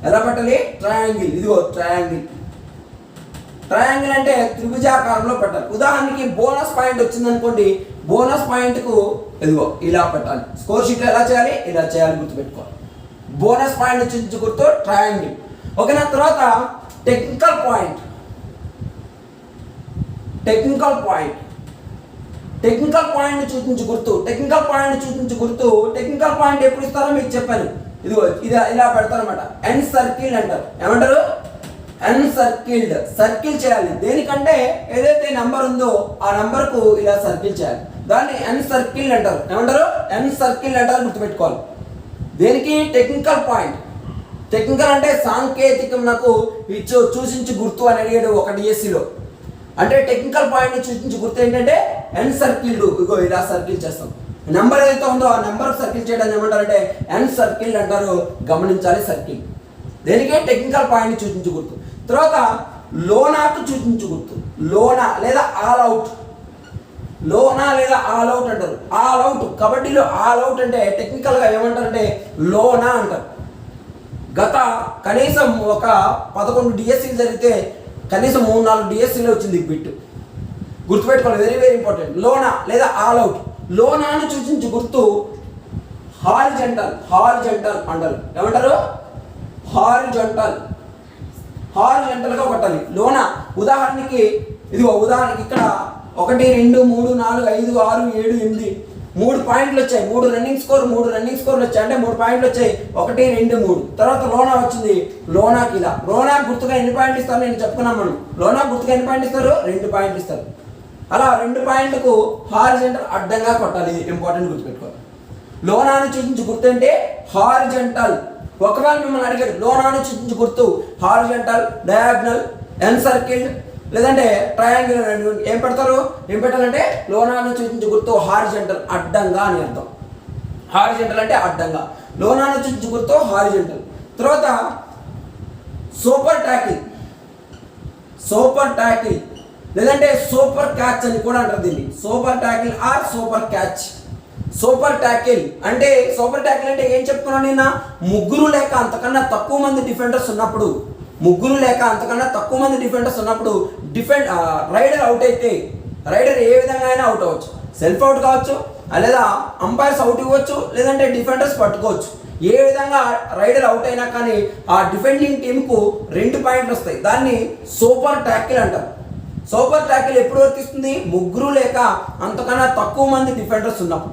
ఎలా పెట్టాలి? ట్రయాంగిల్. ఇదిగో ట్రయాంగిల్ అంటే త్రిభుజాకారంలో పెట్టాలి. ఉదాహరణకి బోనస్ పాయింట్ వచ్చిందనుకోండి, బోనస్ పాయింట్కు ఇదిగో ఇలా పెట్టాలి. స్కోర్ షీట్లో ఎలా చేయాలి? ఇలా చేయాలి, గుర్తుపెట్టుకోవాలి. బోనస్ పాయింట్ చూపించి గుర్తు ట్రయాంగిల్. ఓకేనా? తర్వాత టెక్నికల్ పాయింట్ చూపించి గుర్తు. టెక్నికల్ పాయింట్ ఎప్పుడు ఇస్తారో మీకు చెప్పాను. ఇదిగో ఇది ఇలా పెడతారనమాట. ఎన్సర్కిల్డ్ అంటారు. ఏమంటారు? ఎన్సర్కిల్డ్. సర్కిల్ చేయాలి. దేనికంటే ఏదైతే నెంబర్ ఉందో ఆ నెంబర్కు ఇలా సర్కిల్ చేయాలి. దాన్ని ఎన్ సర్కిల్ అంటారు. ఏమంటారు? ఎన్ సర్కిల్ అంటారు, గుర్తుపెట్టుకోవాలి. దేనికి? Technical point. టెక్నికల్ అంటే సాంకేతికం నాకు సూచించి గుర్తు అని అడిగాడు ఒక డిఎస్సిలో. అంటే టెక్నికల్ పాయింట్ సూచించి గుర్తు ఏంటంటే ఎన్ సర్కిల్డ్. ఇగో ఇలా సర్కిల్ చేస్తాం. నెంబర్ ఏదైతే ఉందో ఆ నెంబర్ సర్కిల్ చేయడానికి ఏమంటారంటే ఎన్ సర్కిల్ అంటారు. గమనించాలి, సర్కిల్ దేనికి? టెక్నికల్ పాయింట్ సూచించి గుర్తు. తర్వాత లోనాకు సూచించి గుర్తు. లోనా లేదా ఆల్ అవుట్. లోనా లేదా ఆల్ అవుట్ అంటారు. ఆల్ అవుట్, కబడ్డీలో ఆల్ అవుట్ అంటే టెక్నికల్గా ఏమంటారంటే లోనా అంటారు. గత కనీసం ఒక 11 డిఎస్సీలు జరిగితే కనీసం 3-4 డిఎస్సీలో వచ్చింది బిట్. గుర్తుపెట్టుకోవాలి, వెరీ వెరీ ఇంపార్టెంట్. లోనా లేదా ఆల్ అవుట్. లోనాను సూచించి గుర్తు హారిజంటల్. హారిజంటల్ అంటారు. ఏమంటారు? హారిజంటల్. హారిజంటల్గా కొట్టాలి లోనా. ఉదాహరణకి ఇదిగో, ఉదాహరణకి ఇక్కడ 1 2 3 4 5 6 7 8 3 పాయింట్లు వచ్చాయి. 3 రన్నింగ్ స్కోర్లు వచ్చాయి. అంటే 3 పాయింట్లు వచ్చాయి. 1 2 3. తర్వాత లోనా వచ్చింది. లోనాకి ఇలా. లోనా గుర్తుగా ఎన్ని పాయింట్లు ఇస్తారు నేను చెప్పుకున్నాం మనం. లోనా గుర్తుగా ఎన్ని పాయింట్లు ఇస్తారు? 2 పాయింట్లు ఇస్తారు. అలా 2 పాయింట్లకు హారిజంటల్ అడ్డంగా కొట్టాలి. ఇంపార్టెంట్, గుర్తుపెట్టుకోవాలి. లోనాను సూచించి గుర్తు అంటే హారిజంటల్. ఒకవేళ మిమ్మల్ని అడిగాడు లోనాను సూచించి గుర్తు హారిజంటల్, డయాగ్నల్, ఎన్ సర్కిల్డ్ లేదంటే ట్రయాంగిల్ ఏం పెడతారు? ఏం పెట్టాలంటే లోనాను సూచించి గుర్తు హారిజంటల్, అడ్డంగా అని అర్థం. హారిజంటల్ అంటే అడ్డంగా. లోనాను సూచించి గుర్తు హారిజంటల్. తర్వాత సూపర్ ట్యాకిల్. సూపర్ ట్యాకిల్ లేదంటే సూపర్ క్యాచ్ అని కూడా అంటారు దీన్ని. Super tackle or super catch. Super tackle అంటే ఏం చెప్తున్నాను నిన్న? ముగ్గురు లేక అంతకన్నా తక్కువ మంది డిఫెండర్స్ ఉన్నప్పుడు, రైడర్ అవుట్ అయితే, రైడర్ ఏ విధంగా అయినా అవుట్ అవ్వచ్చు. సెల్ఫ్ అవుట్ కావచ్చు, లేదా అంపైర్స్ అవుట్ ఇవ్వచ్చు, లేదంటే డిఫెండర్స్ పట్టుకోవచ్చు. ఏ విధంగా రైడర్ అవుట్ అయినా కానీ ఆ డిఫెండింగ్ టీంకు 2 పాయింట్లు వస్తాయి. దాన్ని సూపర్ ట్యాకిల్ అంటారు. సూపర్ ట్యాకిల్ ఎప్పుడు వర్తిస్తుంది? ముగ్గురు లేక అంతకన్నా తక్కువ మంది డిఫెండర్స్ ఉన్నప్పుడు.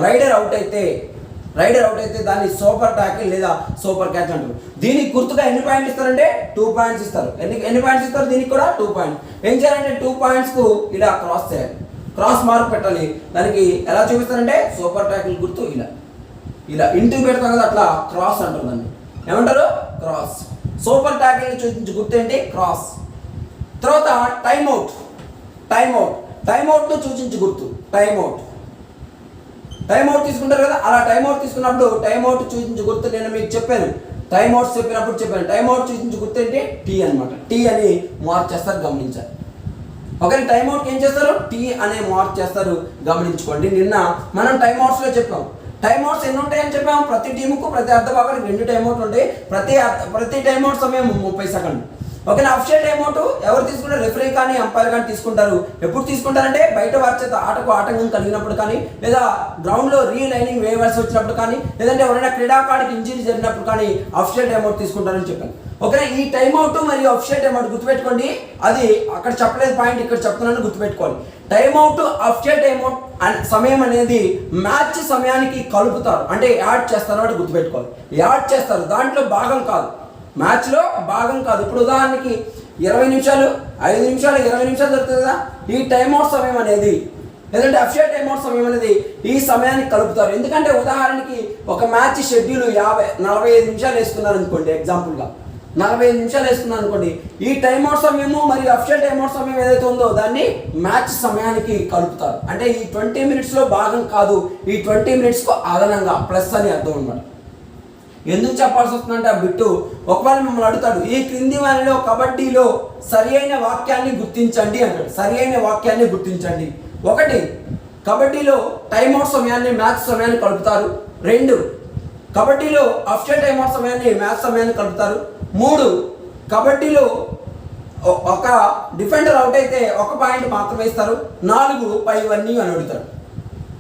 రైడర్ అవుట్ అయితే దాన్ని సూపర్ ట్యాకిల్ లేదా సూపర్ క్యాచ్ అంటారు. దీనికి గుర్తుగా ఎన్ని పాయింట్లు ఇస్తారంటే 2 పాయింట్స్ ఇస్తారు. ఎన్ని పాయింట్స్ ఇస్తారు? దీనికి కూడా 2 పాయింట్స్. ఏం చేయాలంటే 2 పాయింట్స్కు ఇలా క్రాస్ చేయాలి. క్రాస్ మార్క్ పెట్టాలి. దానికి ఎలా చూపిస్తారంటే సూపర్ ట్యాకిల్ గుర్తు ఇలా ఇంటికి పెడతాం కదా, అట్లా క్రాస్ అంటారు. దాన్ని ఏమంటారు? క్రాస్. సూపర్ ట్యాకిల్ చూపించి గుర్తు ఏంటి? క్రాస్. తర్వాత టైమ్అవుట్ను సూచించి గుర్తు టైమ్అవుట్ తీసుకుంటారు కదా, అలా టైమ్అవుట్ తీసుకున్నప్పుడు టైమ్అవుట్ సూచించి గుర్తు నేను మీకు చెప్పాను. టైమ్అవుట్స్ చెప్పినప్పుడు చెప్పాను. టైమ్అవుట్ సూచించి గుర్తు ఏంటి? టీ అనమాట. టీ అని మార్క్ చేస్తారు, గమనించాలి. ఒకరి టైమ్అవుట్కి ఏం చేస్తారు? టీ అనే మార్క్ చేస్తారు, గమనించుకోండి. నిన్న మనం టైమ్అవుట్స్లో చెప్పాం. టైమ్అవుట్స్ ఎన్ని ఉంటాయని చెప్పాము? ప్రతి టీముకు ప్రతి అర్ధ భాగానికి 2 టైమ్అవుట్లు ఉంటాయి. ప్రతి టైమ్అవుట్ సమయం 30 సెకండ్లు. ఓకేనా? అఫిషియల్ టైమ్అవుట్ ఎవరు తీసుకుంటారు? రెఫరీ కానీ అంపైర్ కానీ తీసుకుంటారు. ఎప్పుడు తీసుకుంటారంటే బయట వారి చేత ఆటకు ఆటంకం కలిగినప్పుడు కానీ, లేదా గ్రౌండ్లో రీలైనింగ్ వేయవలసి వచ్చినప్పుడు కానీ, లేదంటే ఎవరైనా క్రీడాకారుడికి ఇంజరీ జరిగినప్పుడు కానీ అఫిషియల్ టైమ్అవుట్ తీసుకుంటారని చెప్పాను. ఓకేనా? ఈ టైమ్అవుట్ మరియు అఫిషియల్ టైమ్అవుట్ గుర్తుపెట్టుకోండి. అది అక్కడ చెప్పలేదు పాయింట్, ఇక్కడ చెప్తున్నాను, గుర్తుపెట్టుకోవాలి. టైమ్అవుట్, అఫిషియల్ టైమ్అవుట్ సమయం అనేది మ్యాచ్ సమయానికి కలుపుతారు, అంటే యాడ్ చేస్తారు అని గుర్తుపెట్టుకోవాలి. యాడ్ చేస్తారు, దాంట్లో భాగం కాదు, మ్యాచ్లో భాగం కాదు. ఇప్పుడు ఉదాహరణకి 20 నిమిషాలు, 5 నిమిషాలు, 20 నిమిషాలు జరుగుతుంది కదా, ఈ టైమ్అవుట్ సమయం అనేది లేదంటే అఫిషియల్ టైమ్అవుట్ సమయం అనేది ఈ సమయానికి కలుపుతారు. ఎందుకంటే ఉదాహరణకి ఒక మ్యాచ్ షెడ్యూల్ 45 నిమిషాలు వేసుకున్నారు అనుకోండి, ఎగ్జాంపుల్గా 45 నిమిషాలు వేసుకున్నాను అనుకోండి. ఈ టైమ్అవుట్ సమయము మరియు అఫిషియల్ టైమ్అవుట్ సమయం ఏదైతే ఉందో దాన్ని మ్యాచ్ సమయానికి కలుపుతారు. అంటే ఈ 20 మినిట్స్లో భాగం కాదు, ఈ 20 మినిట్స్కు అదనంగా ప్లస్ అని అర్థం అనమాట. ఎందుకు చెప్పాల్సి వస్తుందంటే ఆ బిట్టు ఒకవేళ మిమ్మల్ని అడుగుతాడు, ఈ క్రింది వారిలో కబడ్డీలో సరి అయిన వాక్యాన్ని గుర్తించండి అంటాడు. సరి అయిన వాక్యాన్ని గుర్తించండి. 1, కబడ్డీలో టైమ్అవుట్ సమయాన్ని మ్యాచ్ సమయాన్ని కలుపుతారు. 2, కబడ్డీలో అఫిషియల్ టైమ్అవుట్ సమయాన్ని మ్యాచ్ సమయాన్ని కలుపుతారు. 3, కబడ్డీలో ఒక డిఫెండర్ అవుట్ అయితే 1 పాయింట్ మాత్రమే ఇస్తారు. 4, పైవన్నీ అని అడుగుతారు.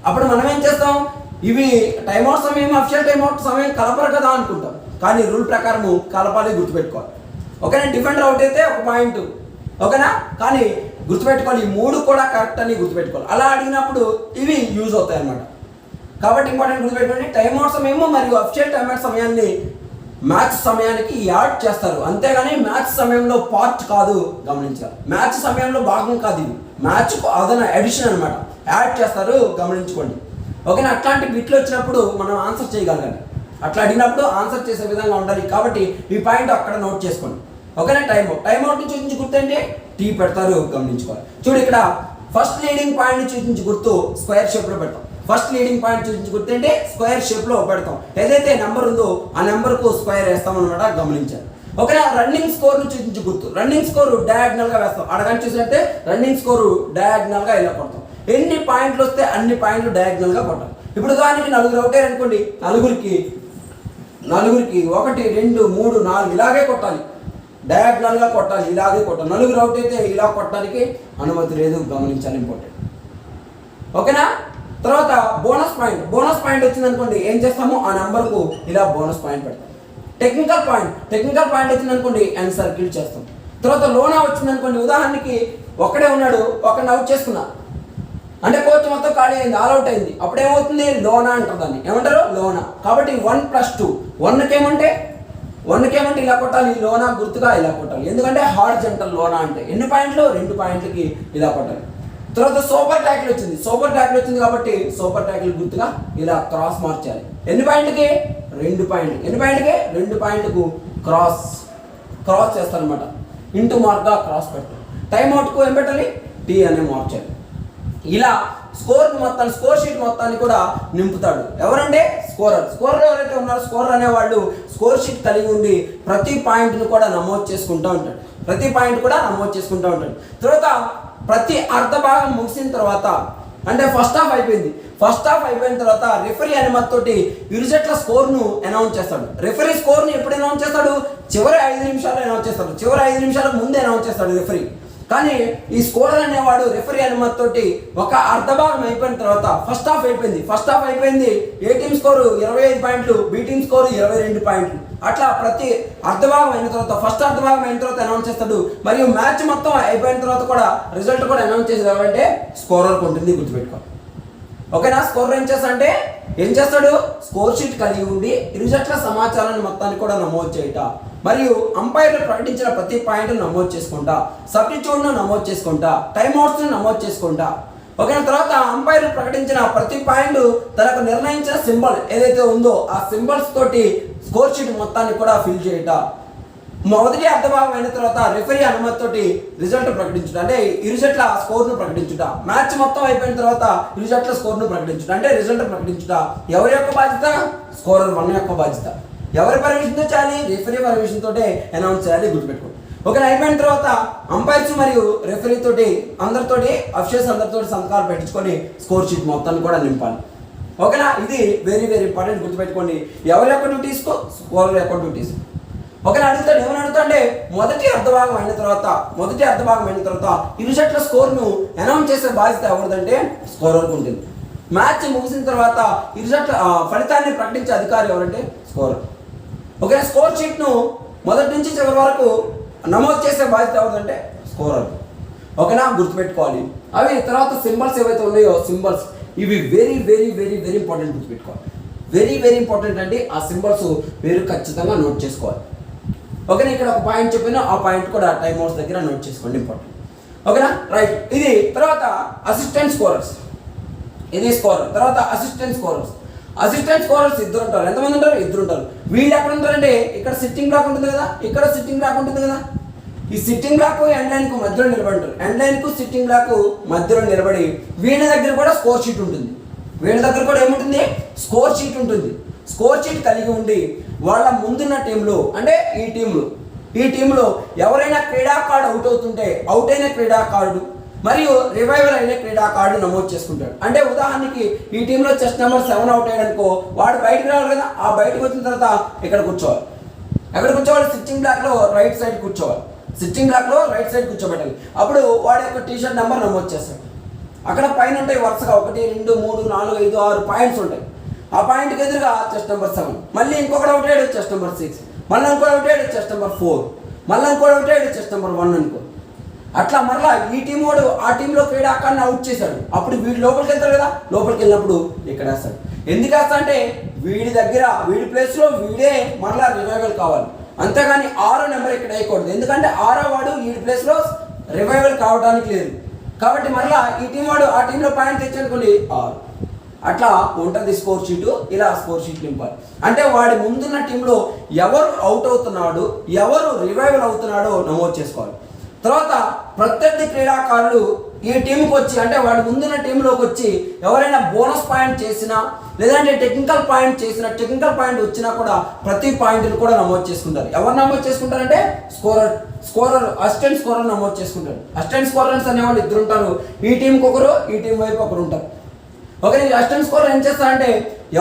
అప్పుడు మనం ఏం చేస్తాం? ఇవి టైమ్అవుట్ సమయం, అఫిషియల్ టైమ్అవుట్ సమయం కలపరు కదా అనుకుంటాం, కానీ రూల్ ప్రకారం కలపాలి, గుర్తుపెట్టుకోవాలి. ఓకేనా? డిఫెండర్ అవుట్ అయితే 1 పాయింట్, ఓకేనా? కానీ గుర్తుపెట్టుకోవాలి, ఈ 3 కూడా కరెక్ట్ అని గుర్తుపెట్టుకోవాలి. అలా అడిగినప్పుడు ఇవి యూజ్ అవుతాయి అన్నమాట. కాబట్టి ఇంపార్టెంట్ గుర్తుపెట్టుకోండి, టైమ్అవుట్ సమయము మరియు అఫిషియల్ టైమ్అవుట్ సమయాన్ని మ్యాచ్ సమయానికి యాడ్ చేస్తారు, అంతేగాని మ్యాచ్ సమయంలో పార్ట్ కాదు, గమనించాలి. మ్యాచ్ సమయంలో భాగం కాదు, ఇది మ్యాచ్కు అదన ఎడిషన్ అనమాట, యాడ్ చేస్తారు, గమనించుకోండి. ఓకేనా? అట్లాంటి బిట్లు వచ్చినప్పుడు మనం ఆన్సర్ చేయగలగాలి. అట్లా అడిగినప్పుడు ఆన్సర్ చేసే విధంగా ఉండాలి. కాబట్టి ఈ పాయింట్ అక్కడ నోట్ చేసుకోండి. ఓకేనా? టైం అవుట్ నుంచి చూపించి గుర్తుంటే టీ పెడతారు, గమనించుకోవాలి. చూడు ఇక్కడ ఫస్ట్ లీడింగ్ పాయింట్ చూపించి గుర్తు స్క్వేర్ షేప్లో పెడతాం. ఫస్ట్ లీడింగ్ పాయింట్ చూపించి గుర్తుంటే స్క్వేర్ షేప్లో పెడతాం. ఏదైతే నెంబర్ ఉందో ఆ నెంబర్కు స్క్వేర్ వేస్తాం అనమాట, గమనించాలి. ఓకేనా? రన్నింగ్ స్కోర్ను చూపించి గుర్తు, రన్నింగ్ స్కోర్ డయాగ్నల్గా వేస్తాం. అడగని చూసినట్టే రన్నింగ్ స్కోరు డయాగ్నల్గా ఇలా కొడతాం. ఎన్ని పాయింట్లు వస్తే అన్ని పాయింట్లు డయాగ్నల్గా కొట్టాలి. ఇప్పుడు దానికి 4 అవుట్ అయ్యారు అనుకోండి, నలుగురికి 1 2 3 4 ఇలాగే కొట్టాలి, డయాగ్నల్గా కొట్టాలి, ఇలాగే కొట్టాలి. 4 అవుట్ అయితే ఇలా కొట్టడానికి అనుమతి లేదు, గమనించాలి, ఇంపార్టెంట్. ఓకేనా? తర్వాత బోనస్ పాయింట్ వచ్చింది అనుకోండి, ఏం చేస్తాము, ఆ నెంబర్కు ఇలా బోనస్ పాయింట్ పెడతాం. టెక్నికల్ పాయింట్ వచ్చింది అనుకోండి, ఎన్ సర్కిల్ చేస్తాం. తర్వాత లోనా వచ్చింది అనుకోండి, ఉదాహరణకి ఒక్కడే ఉన్నాడు, ఒకరిని అవుట్ చేసుకున్నా అంటే కోచ్ మొత్తం ఖాళీ అయింది, ఆల్అవుట్ అయింది, అప్పుడు ఏమవుతుంది, లోనా అంటారు, దాన్ని ఏమంటారు, లోనా. కాబట్టి 1 + 2 1కేమంటే ఇలా కొట్టాలి, లోనా గుర్తుగా ఇలా కొట్టాలి. ఎందుకంటే హారిజాంటల్ లోనా అంటే ఎన్ని పాయింట్లు, 2 పాయింట్లకి ఇలా కొట్టాలి. తర్వాత సూపర్ ట్యాకిల్ వచ్చింది కాబట్టి సూపర్ ట్యాకిల్ గుర్తుగా ఇలా క్రాస్ మార్చాలి. ఎన్ని పాయింట్లకి, 2 పాయింట్లు. ఎన్ని పాయింట్కి, 2 పాయింట్లకు క్రాస్ చేస్తారనమాట. ఇంటూ మార్క్గా క్రాస్ పెట్టాలి. టైం అవుట్కు ఏం పెట్టాలి, టీ అనే మార్చాలి. ఇలా స్కోర్ షీట్ మొత్తాన్ని కూడా నింపుతాడు. ఎవరంటే స్కోరర్ ఎవరైతే ఉన్నారో, స్కోరర్ అనేవాళ్ళు స్కోర్ షీట్ కలిగి ఉండి ప్రతి పాయింట్ను కూడా నమోదు చేసుకుంటూ ఉంటాడు. తర్వాత ప్రతి అర్ధ భాగం ముగిసిన తర్వాత, అంటే ఫస్ట్ హాఫ్ అయిపోయిన తర్వాత రిఫరీ అనుమతితోటి ఇరు జట్ల స్కోర్ను అనౌన్స్ చేస్తాడు. రిఫరీ స్కోర్ను ఎప్పుడు అనౌన్స్ చేస్తాడు, చివరి 5 నిమిషాలు అనౌన్స్ చేస్తాడు. చివరి 5 నిమిషాలకు ముందే అనౌన్స్ చేస్తాడు రిఫరీ. కానీ ఈ స్కోరర్ అనేవాడు రిఫరీ అనుమతితోటి ఒక అర్ధ భాగం అయిపోయిన తర్వాత, ఫస్ట్ హాఫ్ అయిపోయింది, ఏ టీం స్కోరు 25 పాయింట్లు, బి టీం స్కోరు 22 పాయింట్లు. అట్లా ప్రతి అర్ధ భాగం అయిన తర్వాత, ఫస్ట్ అర్ధ భాగం అయిన తర్వాత అనౌన్స్ చేస్తాడు. మరియు మ్యాచ్ మొత్తం అయిపోయిన తర్వాత కూడా రిజల్ట్ కూడా అనౌన్స్ చేసేది ఎవరంటే స్కోరర్కి ఉంటుంది, గుర్తుపెట్టుకోవాలి. ఓకేనా? స్కోరర్ ఏం చేస్తాడు, స్కోర్ షీట్ కలిగి ఉండి ఇరు జట్ల సమాచారాన్ని మొత్తాన్ని కూడా నమోదు చేయట, మరియు అంపైర్లు ప్రకటించిన ప్రతి పాయింట్ను నమోదు చేసుకుంటా, సబ్స్టిట్యూట్ను నమోదు చేసుకుంటా, టైమ్అవుట్స్ను నమోదు చేసుకుంటా. ఓకేనా? తర్వాత అంపైర్లు ప్రకటించిన ప్రతి పాయింట్ తనకు నిర్ణయించిన సింబల్ ఏదైతే ఉందో ఆ సింబల్స్ తోటి స్కోర్ షీట్ మొత్తాన్ని కూడా ఫిల్ చేయట. మొదటి అర్ధభాగం అయిన తర్వాత రిఫరీ అనుమతితోటి రిజల్ట్ ప్రకటించుట, అంటే ఇరు జట్ల స్కోర్ను ప్రకటించుట. మ్యాచ్ మొత్తం అయిపోయిన తర్వాత ఇరు జట్ల స్కోర్ను ప్రకటించుట, అంటే రిజల్ట్ ప్రకటించుట. ఎవరి యొక్క బాధ్యత, స్కోరర్ 1 యొక్క బాధ్యత. ఎవరి పర్మిషన్తో చేయాలి, రిఫరీ పర్మిషన్ తోటే అనౌన్స్ చేయాలి, గుర్తుపెట్టుకోండి. ఓకేనా? అయిపోయిన తర్వాత అంపైర్స్ మరియు రిఫరీ తోటి అఫీషియల్స్ అందరితోటి సంతకాలు పెట్టించుకొని స్కోర్ షీట్ మొత్తాన్ని కూడా నింపాలి. ఓకేనా? ఇది వెరీ ఇంపార్టెంట్, గుర్తుపెట్టుకోండి. ఎవరి యొక్క డ్యూటీస్, స్కోరర్ యొక్క డ్యూటీస్. ఓకేనా? ఏమని అడుగుతాంటే మొదటి అర్ధభాగం అయిన తర్వాత ఇరు జట్ల స్కోర్ను అనౌన్స్ చేసే బాధ్యత ఎవరిదంటే స్కోరర్కి ఉంటుంది. మ్యాచ్ ముగిసిన తర్వాత ఇరు జట్ల ఫలితాన్ని ప్రకటించే అధికారి ఎవరంటే స్కోరర్. ఓకేనా? స్కోర్ షీట్ను మొదటి నుంచి చివరి వరకు నమోదు చేసే బాధ్యత ఎవరిదంటే స్కోరర్. ఓకేనా? గుర్తుపెట్టుకోవాలి. అవి తర్వాత సింబల్స్ ఏవైతే ఉన్నాయో, సింబల్స్ ఇవి వెరీ ఇంపార్టెంట్, గుర్తుపెట్టుకోవాలి. వెరీ ఇంపార్టెంట్ అండి. ఆ సింబల్స్ మీరు ఖచ్చితంగా నోట్ చేసుకోవాలి. ఓకేనా? ఇక్కడ ఒక పాయింట్ చెప్పిన ఆ పాయింట్ కూడా టైమ్ అవుట్స్ దగ్గర నోట్ చేసుకోండి, ఇంపార్టెంట్. ఓకేనా? రైట్. ఇది తర్వాత అసిస్టెంట్ స్కోరర్స్. ఇది స్కోరర్. తర్వాత అసిస్టెంట్ స్కోరర్స్ ఇద్దరు ఉంటారు. ఎంతమంది ఉంటారు, ఇద్దరు ఉంటారు. వీళ్ళు ఎక్కడ ఉంటారంటే ఇక్కడ సిట్టింగ్ బ్లాక్ ఉంటుంది కదా, ఇక్కడ సిట్టింగ్ బ్లాక్ ఉంటుంది కదా. ఈ సిట్టింగ్ బ్లాక్ ఎండ్ లైన్కు మధ్యలో నిలబడి ఎండ్ లైన్కు సిట్టింగ్ బ్లాక్ మధ్యలో నిలబడి వీళ్ళ దగ్గర కూడా స్కోర్ షీట్ ఉంటుంది. ఏముంటుంది, స్కోర్ షీట్ ఉంటుంది. స్కోర్ షీట్ కలిగి ఉండి వాళ్ళ ముందున్న టీంలో, అంటే ఈ టీంలో ఎవరైనా క్రీడాకారుడు అవుట్ అవుతుంటే అవుట్ అయిన క్రీడాకారుడు మరియు రివైవల్ అయిన క్రీడాకారుడు నమోదు చేసుకుంటాడు. అంటే ఉదాహరణకి ఈ టీంలో చెస్ట్ నెంబర్ 7 అవుట్ అయ్యాడనుకో, వాడు బయటకు రావాలి కదా. ఆ బయటకు వచ్చిన తర్వాత ఇక్కడ కూర్చోవాలి. ఎక్కడ కూర్చోవాలి, సిట్టింగ్ బ్లాక్లో రైట్ సైడ్ కూర్చోవాలి. కూర్చోబెట్టాలి. అప్పుడు వాడి యొక్క టీషర్ట్ నెంబర్ నమోదు చేస్తాడు. అక్కడ పైన ఉంటాయి వరుసగా 1 2 3 4 5 6 పాయింట్స్ ఉంటాయి. ఆ పాయింట్కి ఎదురుగా చెస్ట్ నెంబర్ 7, మళ్ళీ ఇంకొకటి అవుట్ అయ్యాడు చెస్ట్ నెంబర్ 6, మళ్ళీ ఇంకోటి అవుట్ అయ్యాడు చెస్ట్ నెంబర్ 4, మళ్ళీ ఇంకోటి అవుట్ అయ్యాడు చెస్ట్ నెంబర్ 1 అనుకో. అట్లా మరలా ఈ టీం వాడు ఆ టీంలో క్రీడాకారుని అవుట్ చేశాడు. అప్పుడు వీడు లోపలికి వెళ్తాడు కదా, లోపలికి వెళ్ళినప్పుడు ఇక్కడ వేస్తాడు. ఎందుకు వేస్తా అంటే వీడి ప్లేస్లో వీడే మరలా రివైవల్ కావాలి. అంతేగాని 6వ నెంబర్ ఇక్కడ వేయకూడదు. ఎందుకంటే 6వ వాడు వీడి ప్లేస్లో రివైవల్ కావడానికి లేదు. కాబట్టి మరలా ఈ టీం వాడు ఆ టీంలో పాయింట్ తెచ్చనుకోండి 6. అట్లా ఉంటుంది స్కోర్ షీటు. ఇలా స్కోర్ షీట్ నింపాలి. అంటే వాడి ముందున్న టీంలో ఎవరు అవుట్ అవుతున్నాడు, ఎవరు రివైవల్ అవుతున్నాడో నమోదు చేసుకోవాలి. తర్వాత ప్రత్యర్థి క్రీడాకారులు ఈ టీంకి వచ్చి, అంటే వాడి ముందున్న టీంలోకి వచ్చి ఎవరైనా బోనస్ పాయింట్ చేసినా లేదంటే టెక్నికల్ పాయింట్ వచ్చినా కూడా ప్రతి పాయింట్ని కూడా నమోదు చేసుకుంటారు. ఎవరు నమోదు చేసుకుంటారంటే స్కోరర్ అసిస్టెంట్ స్కోరర్ నమోదు చేసుకుంటారు. అసిస్టెంట్ స్కోరర్స్ అనేవాళ్ళు 2 ఉంటారు. ఈ టీంకి ఒకరు, ఈ టీం వైపు ఒకరు ఉంటారు. ఓకే, అసిస్టెంట్ స్కోరర్ ఏం చేస్తారంటే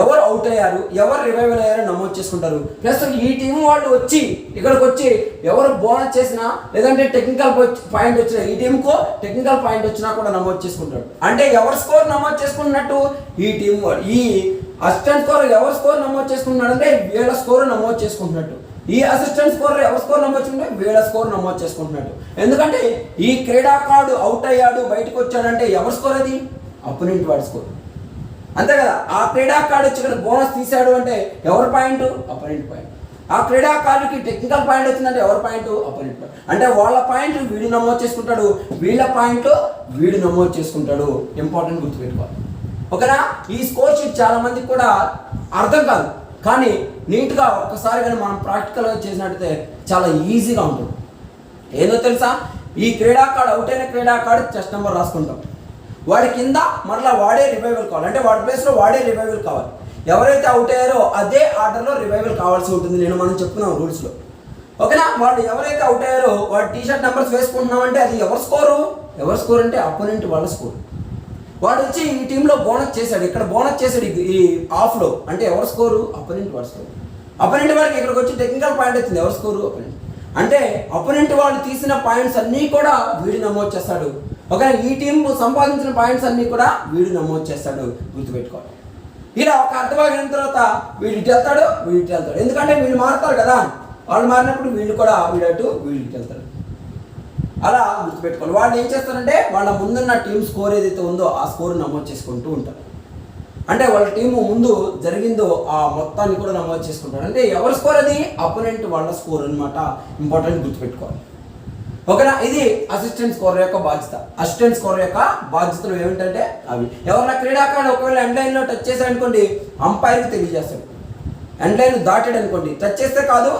ఎవరు అవుట్ అయ్యారు, ఎవరు రివైవల్ అయ్యారో నమోదు చేసుకుంటారు. ప్లస్ ఈ టీం వాళ్ళు వచ్చి ఇక్కడికి వచ్చి ఎవరు బోనస్ చేసినా లేదంటే టెక్నికల్ పాయింట్ వచ్చినా, ఈ టీంకు టెక్నికల్ పాయింట్ వచ్చినా కూడా నమోదు చేసుకుంటాడు. అంటే ఎవరు స్కోర్ నమోదు చేసుకున్నట్టు ఈ టీం వాడు. ఈ అసిస్టెంట్ స్కోరర్ ఎవరు స్కోర్ నమోదు చేసుకుంటున్నాడు అంటే వీళ్ళ స్కోర్ నమోదు చేసుకుంటున్నట్టు. ఈ అసిస్టెంట్ స్కోరర్ ఎవరు స్కోర్ నమోదు చేసుకుంటే వీళ్ళ స్కోర్ నమోదు చేసుకుంటున్నట్టు. ఎందుకంటే ఈ క్రీడాకారుడు అవుట్ అయ్యాడు, బయటకు వచ్చాడంటే ఎవరు స్కోర్ అది? అపోనెంట్ వాడి స్కోర్. అంతే కదా. ఆ క్రీడాకారుడు వచ్చి ఇక్కడ బోనస్ తీశాడు అంటే ఎవరి పాయింట్? Opponent point. ఆ క్రీడాకారుడికి టెక్నికల్ పాయింట్ వచ్చిందంటే ఎవరి పాయింట్? Opponent point. అంటే వాళ్ళ పాయింట్ వీడు నమోదు చేసుకుంటాడు, వీళ్ళ పాయింట్ వీడు నమోదు చేసుకుంటాడు. ఇంపార్టెంట్ గుర్తుపెట్టుకోవాలి. ఓకేనా. ఈ స్కోర్ షీట్ చాలా మందికి కూడా అర్థం కాదు, కానీ నీట్గా ఒక్కసారి కానీ మనం ప్రాక్టికల్గా చేసినట్టయితే చాలా ఈజీగా ఉంటుంది. ఏదో తెలుసా, ఈ క్రీడాకారుడు అవుట్ అయిన క్రీడాకారుడు చెస్ట్ నెంబర్ రాసుకుంటాం. వాడి కింద మరలా వాడే రివైవల్ కావాలి, అంటే వాడి ప్లేస్లో వాడే రివైవల్ కావాలి. ఎవరైతే అవుట్ అయ్యారో అదే ఆర్డర్లో రివైవల్ కావాల్సి ఉంటుంది. మనం చెప్పుకున్నాం రూల్స్లో. ఓకేనా. వాళ్ళు ఎవరైతే అవుట్ అయ్యారో వాడు టీషర్ట్ నెంబర్స్ వేసుకుంటున్నామంటే అది ఎవరి స్కోర్ అంటే అపోనెంట్ వాళ్ళ స్కోర్. వాడు వచ్చి ఈ టీంలో బోనస్ చేశాడు, ఇక్కడ బోనస్ చేశాడు ఈ ఆఫ్లో, అంటే ఎవరి స్కోరు? అపోనెంట్ వాడి స్కోర్. అపోనెంట్ వాడికి ఇక్కడికి వచ్చి టెక్నికల్ పాయింట్ వచ్చింది, ఎవరి స్కోరు? అపోనెంట్. అంటే అపోనెంట్ వాళ్ళు తీసిన పాయింట్స్ అన్నీ కూడా వీడు నమోదు చేస్తాడు. ఓకే, ఈ టీం సంపాదించిన పాయింట్స్ అన్నీ కూడా వీడు నమోదు చేస్తాడు. గుర్తుపెట్టుకోవాలి. ఇలా ఒక అర్థమైన తర్వాత వీడు ఇటు వెళ్తాడు, వీడు ఇటు వెళ్తాడు. ఎందుకంటే వీళ్ళు మారుతారు కదా, వాళ్ళు మారినప్పుడు వీళ్ళు కూడా వీడటు వీళ్ళు ఇటు వెళ్తాడు. అలా గుర్తుపెట్టుకోవాలి. వాళ్ళు ఏం చేస్తారంటే వాళ్ళ ముందున్న టీం స్కోర్ ఏదైతే ఉందో ఆ స్కోర్ నమోదు చేసుకుంటూ ఉంటారు. అంటే వాళ్ళ టీము ముందు జరిగిందో ఆ మొత్తాన్ని కూడా నమోదు చేసుకుంటారు. అంటే ఎవరి స్కోర్ అది? అపోనెంట్ వాళ్ళ స్కోర్ అనమాట. ఇంపార్టెంట్ గుర్తుపెట్టుకోవాలి. ఓకేనా. ఇది అసిస్టెంట్ స్కోరర్ యొక్క బాధ్యత. అసిస్టెంట్ స్కోరర్ యొక్క బాధ్యతలు ఏమిటంటే అవి. ఎవరైనా క్రీడాకారుడు ఒకవేళ ఎండ్ లైన్లో టచ్ చేశాడు అనుకోండి, అంపైర్కి తెలియజేస్తాడు. ఎండ్ లైన్ దాటాడు అనుకోండి, టచ్ చేస్తే కాదు,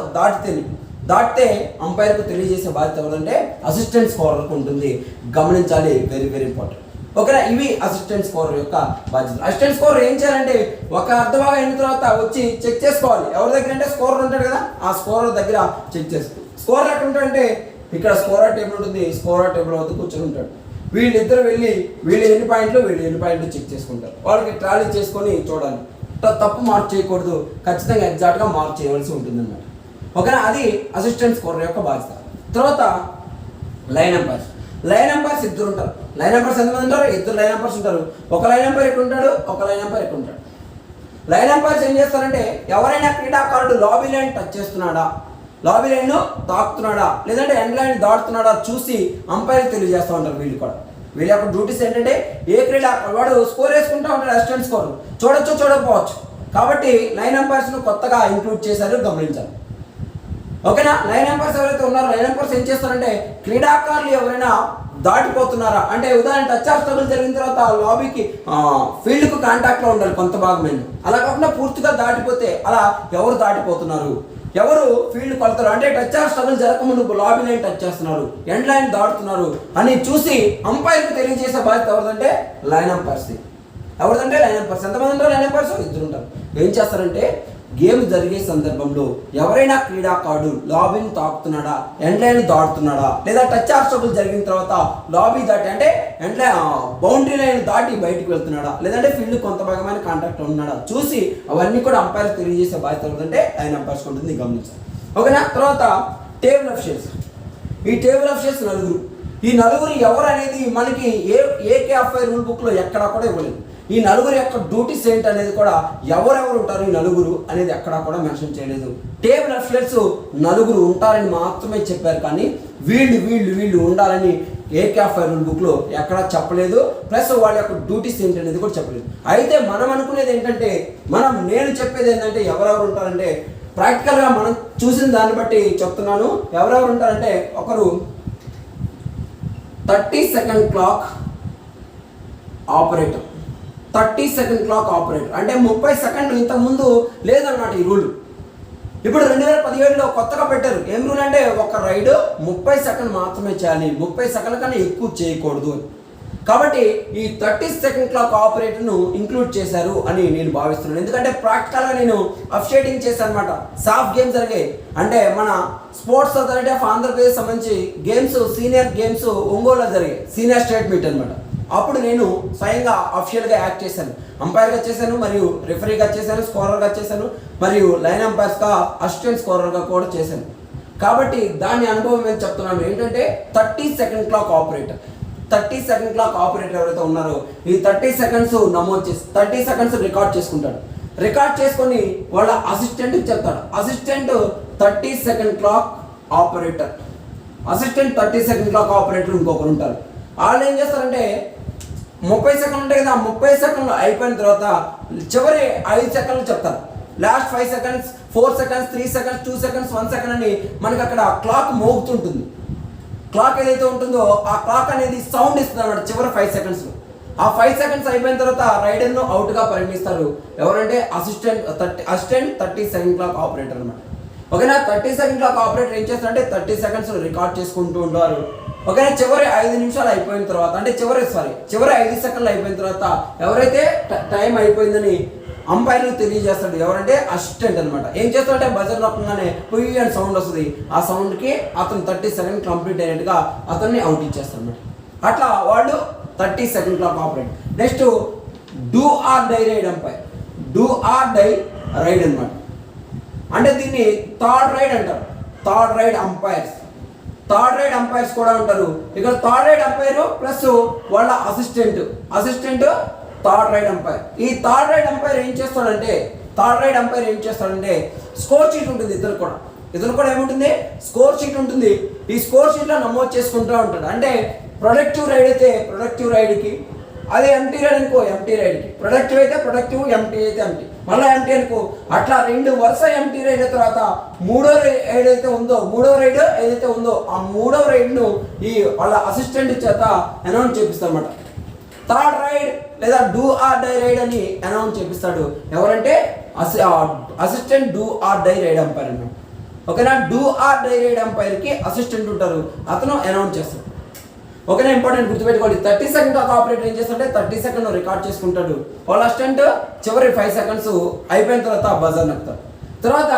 దాటితే అంపైర్కు తెలియజేసే బాధ్యత ఎవరంటే అసిస్టెంట్ స్కోరర్కు ఉంటుంది. గమనించాలి, వెరీ వెరీ ఇంపార్టెంట్. ఓకేనా. ఇవి అసిస్టెంట్ స్కోరర్ యొక్క బాధ్యత. అసిస్టెంట్ స్కోరర్ ఏం చేయాలంటే ఒక అర్ధభాగం అయిన తర్వాత వచ్చి చెక్ చేసుకోవాలి. ఎవరి దగ్గర అంటే స్కోరర్ ఉంటాడు కదా, ఆ స్కోరర్ దగ్గర చెక్ చేసుకోవాలి. స్కోరర్ ఎక్కడ ఉంటాడంటే ఇక్కడ స్కోరర్ టేబుల్ ఉంటుంది, స్కోరర్ టేబుల్ వద్ద కూర్చొని ఉంటాడు. వీళ్ళిద్దరు వెళ్ళి వీళ్ళు ఎన్ని పాయింట్లు చెక్ చేసుకుంటారు. వాళ్ళకి ట్రాలీ చేసుకొని చూడాలి. తప్పు మార్క్ చేయకూడదు, ఖచ్చితంగా ఎగ్జాక్ట్గా మార్క్ చేయవలసి ఉంటుంది అన్నమాట. ఓకేనా. అది అసిస్టెంట్ స్కోరర్ యొక్క బాధ్యత. తర్వాత లైన్ ఎంపైర్స్. లైన్ ఎంపైర్స్ 2 ఉంటారు. లైన్ ఎంపైర్స్ ఎంతమంది ఉంటారు? 2 లైన్ ఎంపైర్స్ ఉంటారు. ఒక లైన్ ఎంపైర్ ఎక్కడ ఉంటాడు, ఒక లైన్ ఎంపైర్ ఎక్కడ ఉంటాడు. లైన్ ఎంపైర్స్ ఏం చేస్తారంటే ఎవరైనా క్రీడాకారుడు లాబీ లైన్ టచ్ చేస్తున్నాడా, లాబీ లైన్ తాకుతున్నాడా, లేదంటే ఎండ్ లైన్ దాటుతున్నాడా చూసి అంపైర్ తెలియజేస్తూ ఉంటారు. వీళ్ళ యొక్క డ్యూటీస్ ఏంటంటే ఏ క్రీడాకారుడు వాడు స్కోర్ వేసుకుంటూ ఉంటాడు, అసిస్టెంట్ స్కోర్ చూడొచ్చు చూడకపోవచ్చు. కాబట్టి లైన్ ఎంపైర్స్ను కొత్తగా ఇంక్లూడ్ చేశారు, గమనించాలి. ఓకేనా. లైన్ ఎంపైర్స్ ఎవరైతే ఉన్నారో లైన్ ఎంపైర్స్ ఏం చేస్తారంటే క్రీడాకారులు ఎవరైనా దాటిపోతున్నారా అంటే ఉదాహరణ టచ్ ఆఫ్ స్ట్రగుల్ జరిగిన తర్వాత లాబీకి ఫీల్డ్కు కాంటాక్ట్లో ఉండాలి కొంత భాగమైన, అలా కాకుండా పూర్తిగా దాటిపోతే అలా ఎవరు దాటిపోతున్నారు, ఎవరు ఫీల్డ్ కొలతారు అంటే టచ్ ఆఫ్ స్ట్రగుల్ జరగకముందు లాబీ లైన్ టచ్ చేస్తున్నారు, ఎండ్ లైన్ దాటుతున్నారు అని చూసి అంపైర్కి తెలియజేసే బాధ్యత ఎవరిదంటే లైన్ ఎంపైర్స్ది. ఎవరిదంటే లైన్ ఎంపైర్స్. ఎంతమంది ఉంటారు లైన్ ఎంపైర్స్? 2 ఉంటారు. ఏం చేస్తారంటే గేమ్ జరిగే సందర్భంలో ఎవరైనా క్రీడాకారుడు లాబీని తాకుతున్నాడా, ఎండ్ లైన్ దాటుతున్నాడా, లేదా టచ్ ఆఫ్ స్ట్రగుల్ జరిగిన తర్వాత లాబీ దాటి అంటే ఎండ్ లైన్ బౌండరీ లైన్ దాటి బయటకు వెళ్తున్నాడా, లేదంటే ఫీల్డ్ కొంత భాగమైన కాంటాక్ట్ ఉన్నాడా చూసి అవన్నీ కూడా అంపైర్ తెలియజేసే బాధ్యత ఉందంటే లైన్ ఎంపైర్స్ ఉంటుంది, గమనించాలి. ఓకేనా. తర్వాత టేబుల్ ఆఫ్ షేర్స్. ఈ టేబుల్ ఆఫ్ షేర్స్ 4. ఈ 4 ఎవరు అనేది మనకి ఏకేఎఫ్ఐ రూల్ బుక్లో ఎక్కడా కూడా ఇవ్వలేదు. ఈ 4 యొక్క డ్యూటీస్ ఏంటి అనేది కూడా ఎవరెవరు ఉంటారు ఈ 4 అనేది ఎక్కడా కూడా మెన్షన్ చేయలేదు. టేబుల్ ఆఫ్ షేర్స్ 4 ఉంటారని మాత్రమే చెప్పారు, కానీ వీళ్ళు ఉండాలని ఏకేఎఫ్ఐ రూల్ బుక్లో ఎక్కడా చెప్పలేదు. ప్లస్ వాళ్ళ యొక్క డ్యూటీస్ ఏంటి అనేది కూడా చెప్పలేదు. అయితే మనం అనుకునేది ఏంటంటే నేను చెప్పేది ఏంటంటే ఎవరెవరు ఉంటారంటే ప్రాక్టికల్గా మనం చూసిన దాన్ని బట్టి చెప్తున్నాను. ఎవరెవరు ఉంటారంటే ఒకరు 30 second clock operator, 30 second clock operator. అంటే 30 సెకండ్లు ఇంతకుముందు లేదన్నమాట ఈ రూల్. ఇప్పుడు 2017లో కొత్తగా పెట్టారు. ఏం రూల్ అంటే ఒక రైడ్ 30 సెకండ్ మాత్రమే చేయాలి, 30 సెకండ్ల కన్నా ఎక్కువ చేయకూడదు అని. కాబట్టి ఈ 30 సెకండ్ క్లాక్ ఆపరేటర్ను ఇంక్లూడ్ చేశారు అని నేను భావిస్తున్నాను. ఎందుకంటే ప్రాక్టికల్గా నేను అఫిషియేటింగ్ చేశాను అనమాట. సాఫ్ గేమ్స్ జరిగాయి. అంటే మన స్పోర్ట్స్ అథారిటీ ఆఫ్ ఆంధ్రప్రదేశ్ సంబంధించి గేమ్స్, సీనియర్ గేమ్స్ ఒంగోలులో జరిగాయి, సీనియర్ స్టేట్ మీట్ అనమాట. అప్పుడు నేను స్వయంగా అఫిషియల్గా యాక్ట్ చేశాను. అంపైర్గా చేశాను, మరియు రిఫరీగా చేశాను, స్కోరర్గా చేశాను, మరియు లైన్ అంపైర్స్గా, అసిస్టెంట్ స్కోరర్గా కూడా చేశాను. కాబట్టి దాని అనుభవం నేను చెప్తున్నాను ఏంటంటే 30 second clock operator. 30 second clock operator ఎవరైతే ఉన్నారో ఈ 30 సెకండ్స్ నమోదు చేసి 30 సెకండ్స్ రికార్డ్ చేసుకుంటాడు. రికార్డ్ చేసుకొని వాళ్ళ అసిస్టెంట్కి చెప్తాడు. Assistant 30 second clock operator, assistant 30 second clock operator ఇంకొకరు ఉంటారు. వాళ్ళు ఏం చేస్తారంటే 30 సెకండ్లు ఉంటాయి కదా, 30 సెకండ్లు అయిపోయిన తర్వాత చివరి 5 సెకండ్లు చెప్తారు. Last 5 seconds, 4 seconds, 3 seconds, 2 seconds, 1 second అని మనకి అక్కడ క్లాక్ మోగుతుంటుంది. క్లాక్ ఏదైతే ఉంటుందో ఆ క్లాక్ అనేది సౌండ్ ఇస్తుంది అన్నమాట చివరి 5 సెకండ్స్లో. ఆ 5 సెకండ్స్ అయిపోయిన తర్వాత రైడర్ను అవుట్గా పరిగణిస్తారు. ఎవరంటే అసిస్టెంట్ 30 సెకండ్ క్లాక్ ఆపరేటర్ అనమాట. ఓకేనా, 30 సెకండ్ క్లాక్ ఆపరేటర్ ఏం చేస్తారంటే 30 సెకండ్స్ రికార్డ్ చేసుకుంటూ ఉంటారు. ఓకేనా, చివరి 5 నిమిషాలు అయిపోయిన తర్వాత అంటే చివరి 5 సెకండ్లు అయిపోయిన తర్వాత ఎవరైతే టైం అయిపోయిందని అంపైర్లు తెలియజేస్తాడు. ఎవరంటే అసిస్టెంట్ అనమాట. ఏం చేస్తాడంటే బజర్ నొక్కగానే పుయ్యి అని సౌండ్ వస్తుంది. ఆ సౌండ్కి అతను 30 సెకండ్ కంప్లీట్ అయినట్టుగా అతన్ని అవుట్ ఇచ్చేస్తాడు అనమాట. అట్లా వాళ్ళు 30 second clock operate. Next do or die raid umpire. Do or die raid అనమాట. అంటే దీన్ని థర్డ్ రైడ్ అంటారు. Third raid umpires, third raid umpires కూడా ఉంటారు. ఇక్కడ థర్డ్ రైడ్ అంపైర్ ప్లస్ వాళ్ళ అసిస్టెంట్ థర్డ్ రైడ్ అంపైర్. ఈ థర్డ్ రైడ్ అంపైర్ ఏం చేస్తాడంటే స్కోర్ షీట్ ఉంటుంది. ఇద్దరు కూడా ఏముంటుంది, స్కోర్ షీట్ ఉంటుంది. ఈ స్కోర్ షీట్లో నమోదు చేసుకుంటూ ఉంటాడు. అంటే ప్రొడక్టివ్ రైడ్ అయితే ప్రొడక్టివ్ రైడ్కి, అదే ఎంటీ రైడ్ అనుకో ఎంటీ రైడ్కి, ప్రొడక్టివ్ అయితే ప్రొడక్టివ్, ఎంటీ అయితే ఎంటీ, మళ్ళీ ఎంటీ అనుకో. అట్లా 2 వరుస ఎంటీ రైడ్ తర్వాత మూడో రైడ్ ఏదైతే ఉందో ఆ మూడో రైడ్ను ఈ వాళ్ళ అసిస్టెంట్ చేత అనౌన్స్ చేపిస్తాడు అనమాట. థర్డ్ రైడ్ లేదా డూ ఆర్ డై రైడ్ అని అనౌన్స్ చేపిస్తాడు. ఎవరంటే assistant do or die raid umpire అన్నమాట. ఓకేనా, డూ ఆర్ డై రైడ్ అంపైర్కి అసిస్టెంట్ ఉంటారు, అతను అనౌన్స్ చేస్తాడు. ఓకేనా, ఇంపార్టెంట్ గుర్తుపెట్టుకోవాలి. 30 సెకండ్ ఆపరేటర్ ఏం చేస్తాడంటే 30 సెకండ్ రికార్డ్ చేసుకుంటాడు. వాళ్ళ అసిస్టెంట్ చివరి 5 సెకండ్స్ అయిపోయిన తర్వాత బజర్ నొక్కుతాడు. తర్వాత